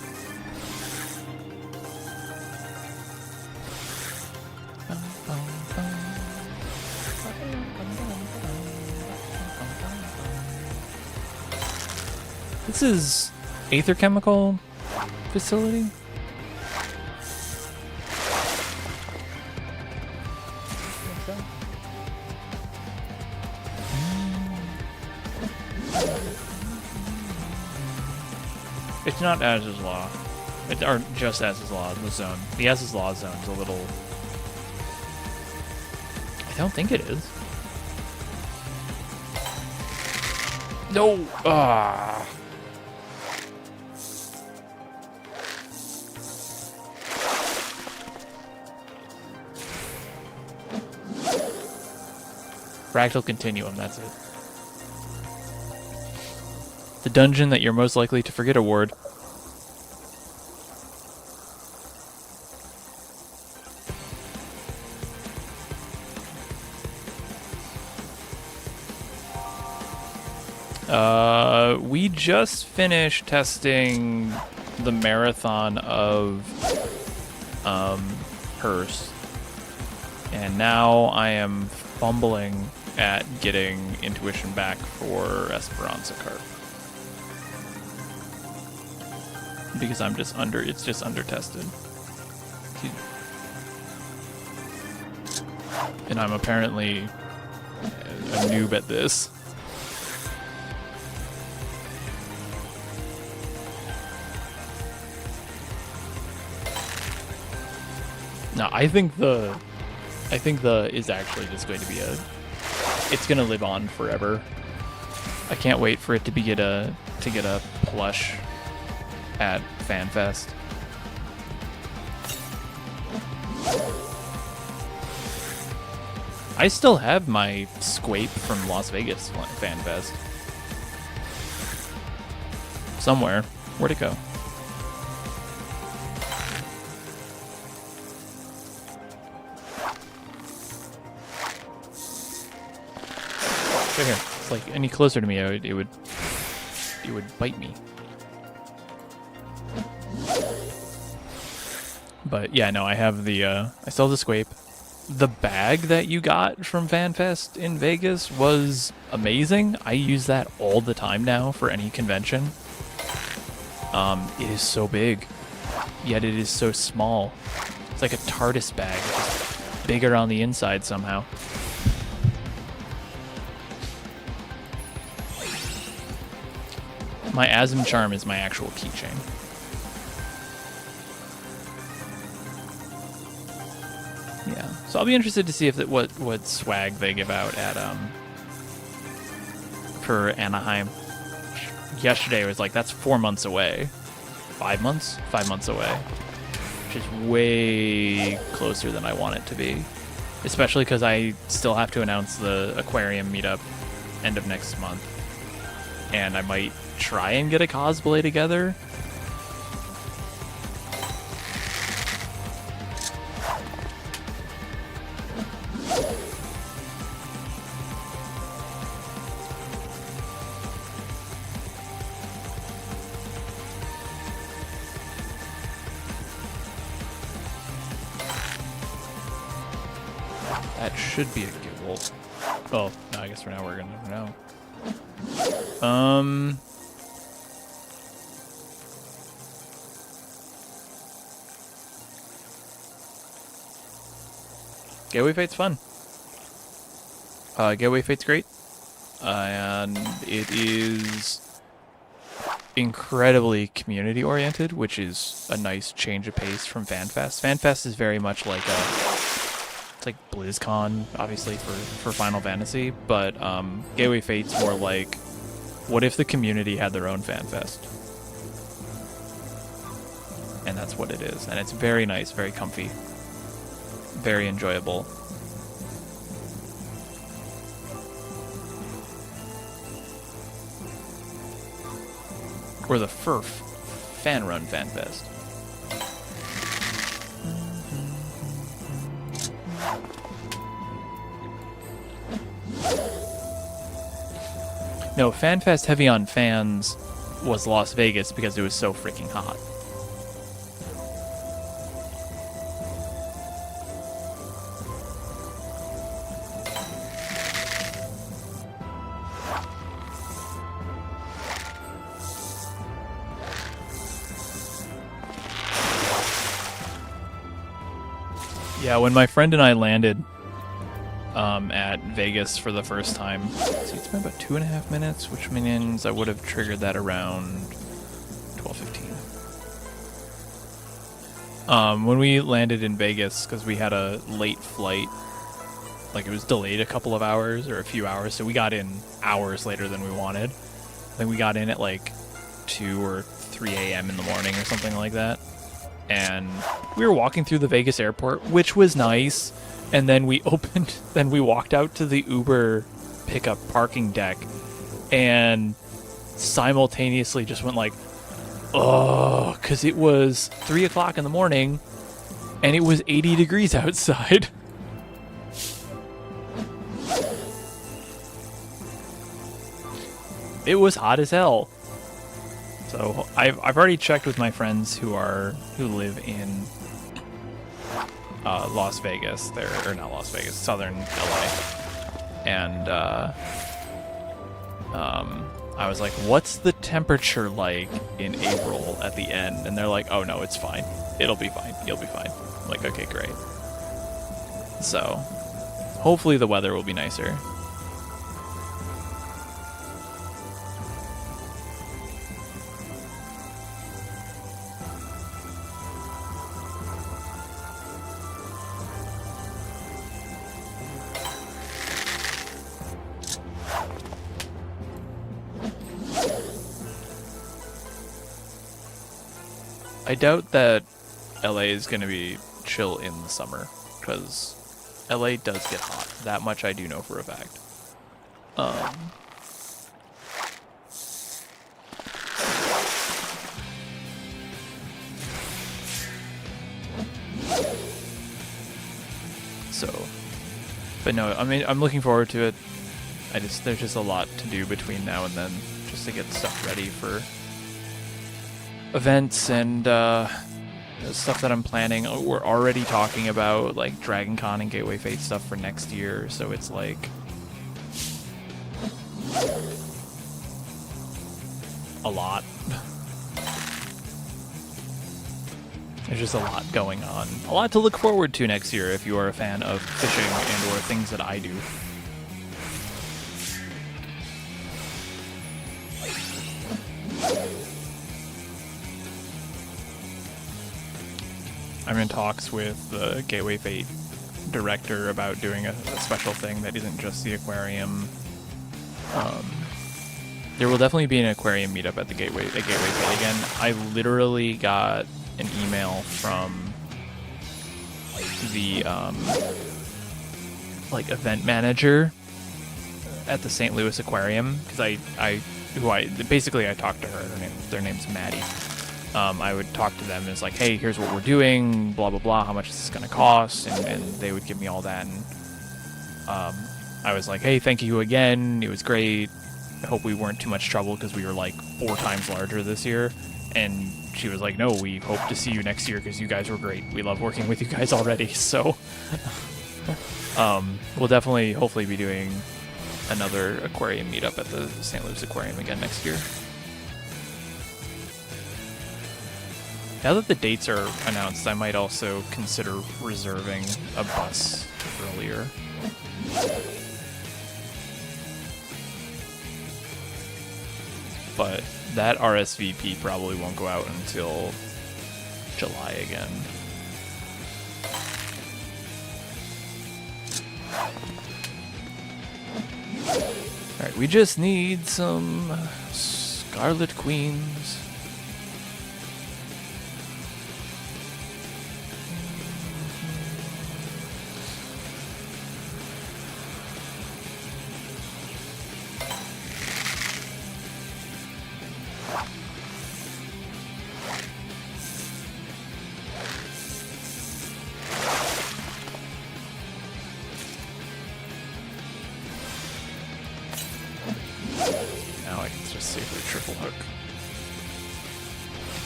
This is Aether Chemical Facility? It's not Az's Law. It aren't just Az's Law, the zone. The Az's Law zone's a little... I don't think it is. No! Ah. Fractal Continuum, that's it. The dungeon that you're most likely to forget award. We just finished testing the marathon of Hearst, and now I am fumbling at getting intuition back for Esperanza Carp. Because it's just under tested. And I'm apparently a noob at this. No, I think the is actually just going to be it's gonna live on forever. I can't wait for it to get a plush at FanFest. I still have my Squape from Las Vegas FanFest. Somewhere. Where'd it go? Right here. It's like any closer to me, it would bite me. But yeah, no, I have the I still have the Squape. The bag that you got from FanFest in Vegas was amazing. I use that all the time now for any convention. It is so big, yet it is so small. It's like a TARDIS bag, just bigger on the inside somehow. My Asm Charm is my actual keychain. Yeah, so I'll be interested to see if what swag they give out at for Anaheim. Yesterday it was like, that's 4 months away. 5 months? 5 months away. Which is way closer than I want it to be. Especially because I still have to announce the aquarium meetup end of next month. And I might try and get a cosplay together. That should be a Gible. Oh, no, I guess for now we're gonna never know. Gateway Fate's fun. Gateway Fate's great. And it is incredibly community oriented, which is a nice change of pace from FanFest. FanFest is very much like it's like BlizzCon, obviously, for Final Fantasy, but Gateway Fate's more like, what if the community had their own FanFest? And that's what it is. And it's very nice, very comfy, very enjoyable. Or the FURF, Fan Run FanFest. No, FanFest heavy on fans was Las Vegas because it was so freaking hot. Yeah, when my friend and I landed at Vegas for the first time, so it's been about 2.5 minutes, which means I would have triggered that around 12:15. When we landed in Vegas, because we had a late flight, like it was delayed a couple of hours or a few hours, so we got in hours later than we wanted. I think we got in at like 2 or 3 a.m. in the morning or something like that. And we were walking through the Vegas airport, which was nice. And then we walked out to the Uber pickup parking deck and simultaneously just went like, oh, because it was 3 o'clock in the morning and it was 80 degrees outside. It was hot as hell. So I've already checked with my friends who live in Las Vegas, or not Las Vegas, southern LA, and I was like, "What's the temperature like in April at the end?" And they're like, "Oh no, it's fine. It'll be fine. You'll be fine." I'm like, okay, great. So hopefully the weather will be nicer. I doubt that LA is going to be chill in the summer, because LA does get hot. That much I do know for a fact. But no, I mean, I'm looking forward to it. There's just a lot to do between now and then, just to get stuff ready for events and stuff that I'm planning. We're already talking about like Dragon Con and Gateway Fate stuff for next year, so it's like a lot. There's just a lot going on. A lot to look forward to next year if you are a fan of fishing and or things that I do. I'm in talks with the Gateway Fate director about doing a special thing that isn't just the aquarium. There will definitely be an aquarium meetup at Gateway Fate again. I literally got an email from the like event manager at the St. Louis Aquarium, because I basically talked to her. Their name's Maddie. I would talk to them and it's like, hey, here's what we're doing, blah blah blah, how much is this gonna cost, and they would give me all that, and I was like, hey, thank you again, it was great. I hope we weren't too much trouble because we were like 4 times larger this year. And she was like, no, we hope to see you next year because you guys were great. We love working with you guys already. So we'll definitely, hopefully, be doing another aquarium meetup at the St. Louis Aquarium again next year. Now that the dates are announced, I might also consider reserving a bus earlier. But that RSVP probably won't go out until July again. Alright, we just need some Scarlet Queens.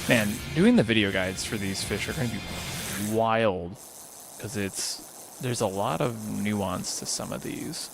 Man, doing the video guides for these fish are going to be wild, because there's a lot of nuance to some of these.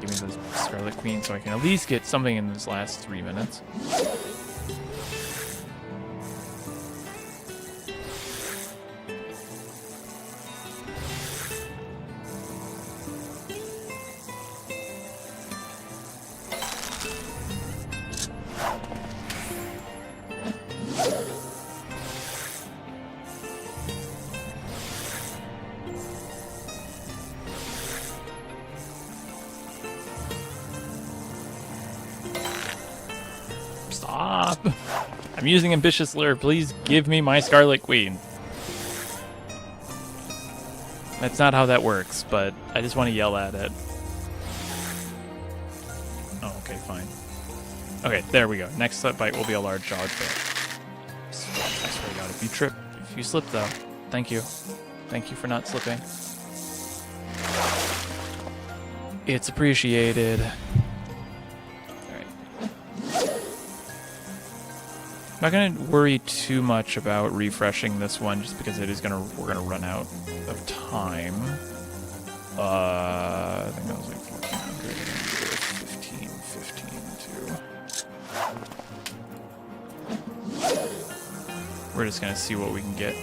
Give me those Scarlet Queen so I can at least get something in this last 3 minutes. Stop! I'm using Ambitious Lure. Please give me my Scarlet Queen. That's not how that works, but I just want to yell at it. Oh, okay, fine. Okay, there we go. Next bite will be a large jawfish. I swear to God, if you slip though, thank you. Thank you for not slipping. It's appreciated. I'm not gonna worry too much about refreshing this one, just because we're gonna run out of time. I think that was like 1400, 15 too. We're just gonna see what we can get.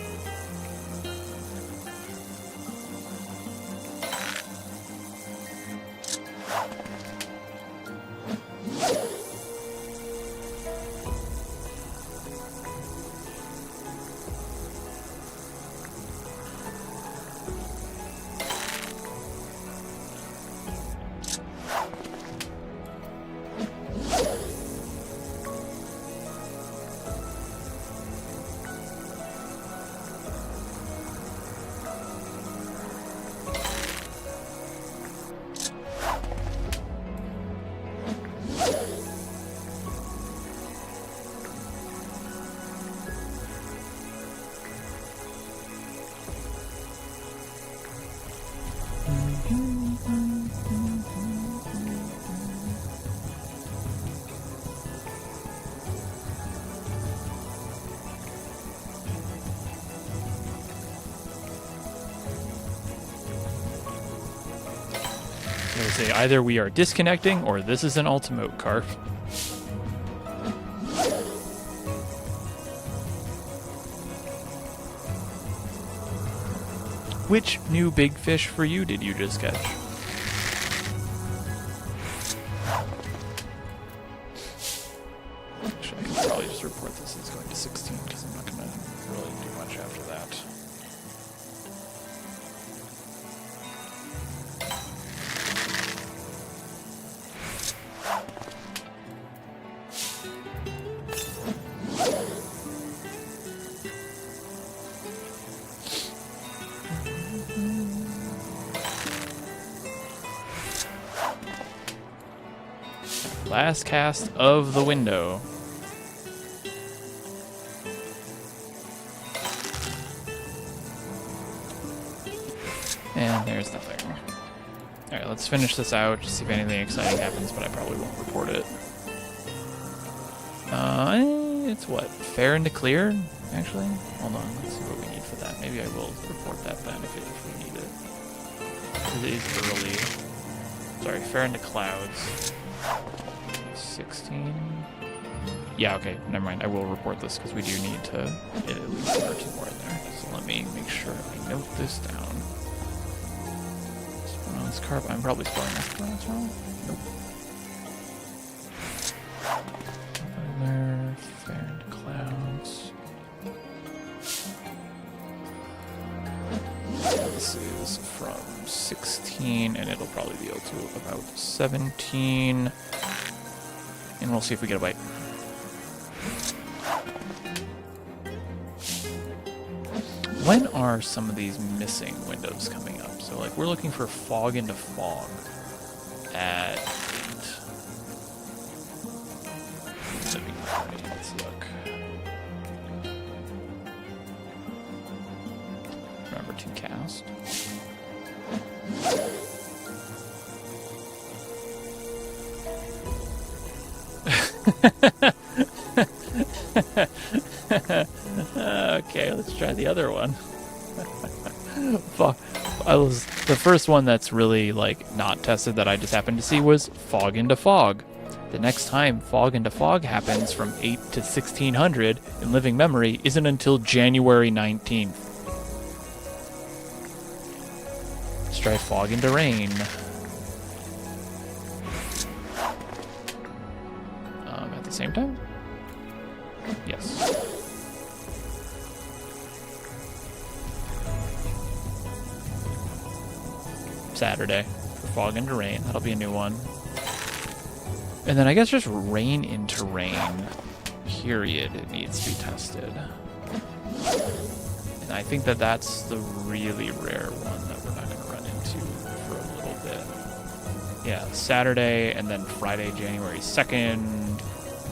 say either we are disconnecting or this is an Ultimote carp. Which new big fish for you did you just catch? Actually, I can probably just report this as going to 16 because I'm not going to really do much after that. Last cast of the window. And there's nothing. Alright, let's finish this out, see if anything exciting happens, but I probably won't report it. It's what? Fair and to clear, actually? Hold on, let's see what we need for that. Maybe I will report that then if we need it. It is early. Sorry, fair and to clouds. 16. Yeah, okay, never mind. I will report this because we do need to get at least 1 or 2 more in there. So let me make sure I note this down. Esperance carp. I'm probably spelling Esperance wrong. Nope. There, fair and clouds. This is from 16, and it'll probably be able to about 17. And we'll see if we get a bite. When are some of these missing windows coming up? So, like, we're looking for fog into fog at 8. Let's look. Remember to cast. Okay, let's try the other one. The first one that's really like not tested that I just happened to see was fog into fog. The next time fog into fog happens from 8 to 1600 in living memory isn't until January 19th. Let's try fog into rain. At the same time? Yes. Saturday for fog into rain. That'll be a new one. And then I guess just rain into rain. Period. It needs to be tested. And I think that that's the really rare one that we're not going to run into for a little bit. Yeah, Saturday and then Friday, January 2nd.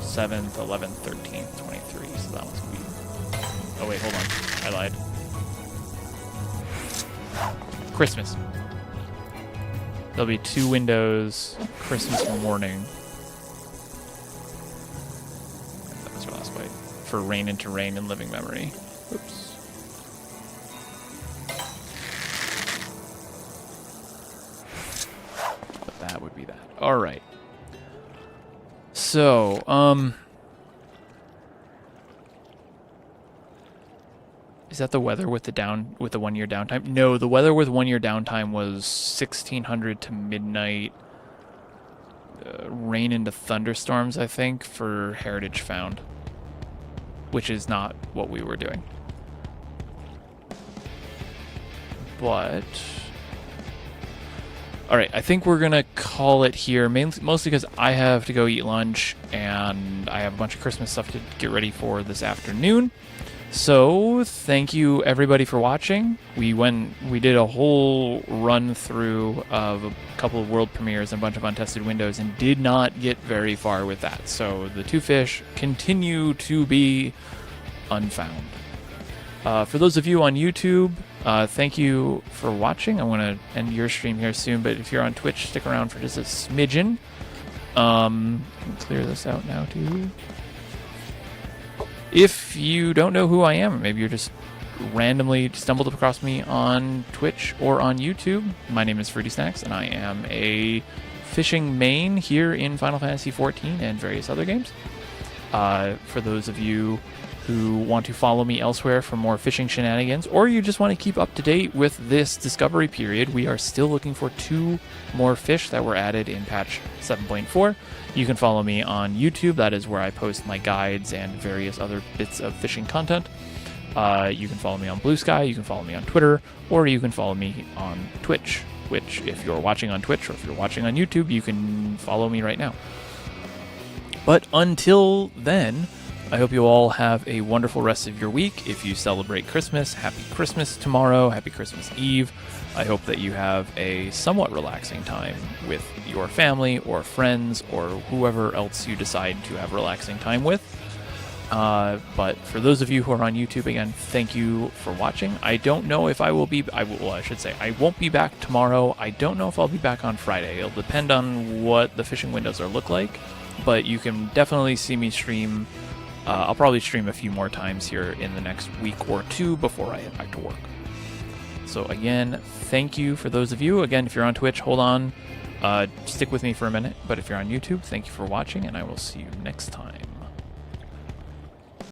7th, 11th, 13th, 23. So that one's going to be... Oh, wait, hold on. I lied. Christmas. There'll be 2 windows. Christmas morning. That was our last bite. For rain into rain in living memory. Oops. But that would be that. All right. So, is that the weather with the 1 year downtime? No, the weather with 1 year downtime was 1600 to midnight. Rain into thunderstorms, I think, for Heritage Found, which is not what we were doing. But all right, I think we're going to call it here, mostly because I have to go eat lunch, and I have a bunch of Christmas stuff to get ready for this afternoon. So, thank you everybody for watching. We did a whole run through of a couple of world premieres and a bunch of untested windows, and did not get very far with that. So, the 2 fish continue to be unfound. For those of you on YouTube, thank you for watching. I want to end your stream here soon, but if you're on Twitch, stick around for just a smidgen. Clear this out now too. If you don't know who I am, maybe you're just randomly stumbled across me on Twitch or on YouTube, my name is Fruity Snacks, and I am a fishing main here in Final Fantasy XIV and various other games. For those of you who want to follow me elsewhere for more fishing shenanigans, or you just want to keep up to date with this discovery period, we are still looking for 2 more fish that were added in patch 7.4. You can follow me on YouTube. That is where I post my guides and various other bits of fishing content. You can follow me on Blue Sky, you can follow me on Twitter, or you can follow me on Twitch, which if you're watching on Twitch or if you're watching on YouTube, you can follow me right now. But until then, I hope you all have a wonderful rest of your week. If you celebrate Christmas, happy Christmas tomorrow, happy Christmas Eve. I hope that you have a somewhat relaxing time with your family or friends or whoever else you decide to have relaxing time with. But for those of you who are on YouTube, again, thank you for watching. I don't know if I will be, I should say, I won't be back tomorrow. I don't know if I'll be back on Friday. It'll depend on what the fishing windows are look like, but you can definitely see me stream. I'll probably stream a few more times here in the next week or 2 before I head back to work. So again, thank you for those of you. Again, if you're on Twitch, hold on. Stick with me for a minute. But if you're on YouTube, thank you for watching, and I will see you next time.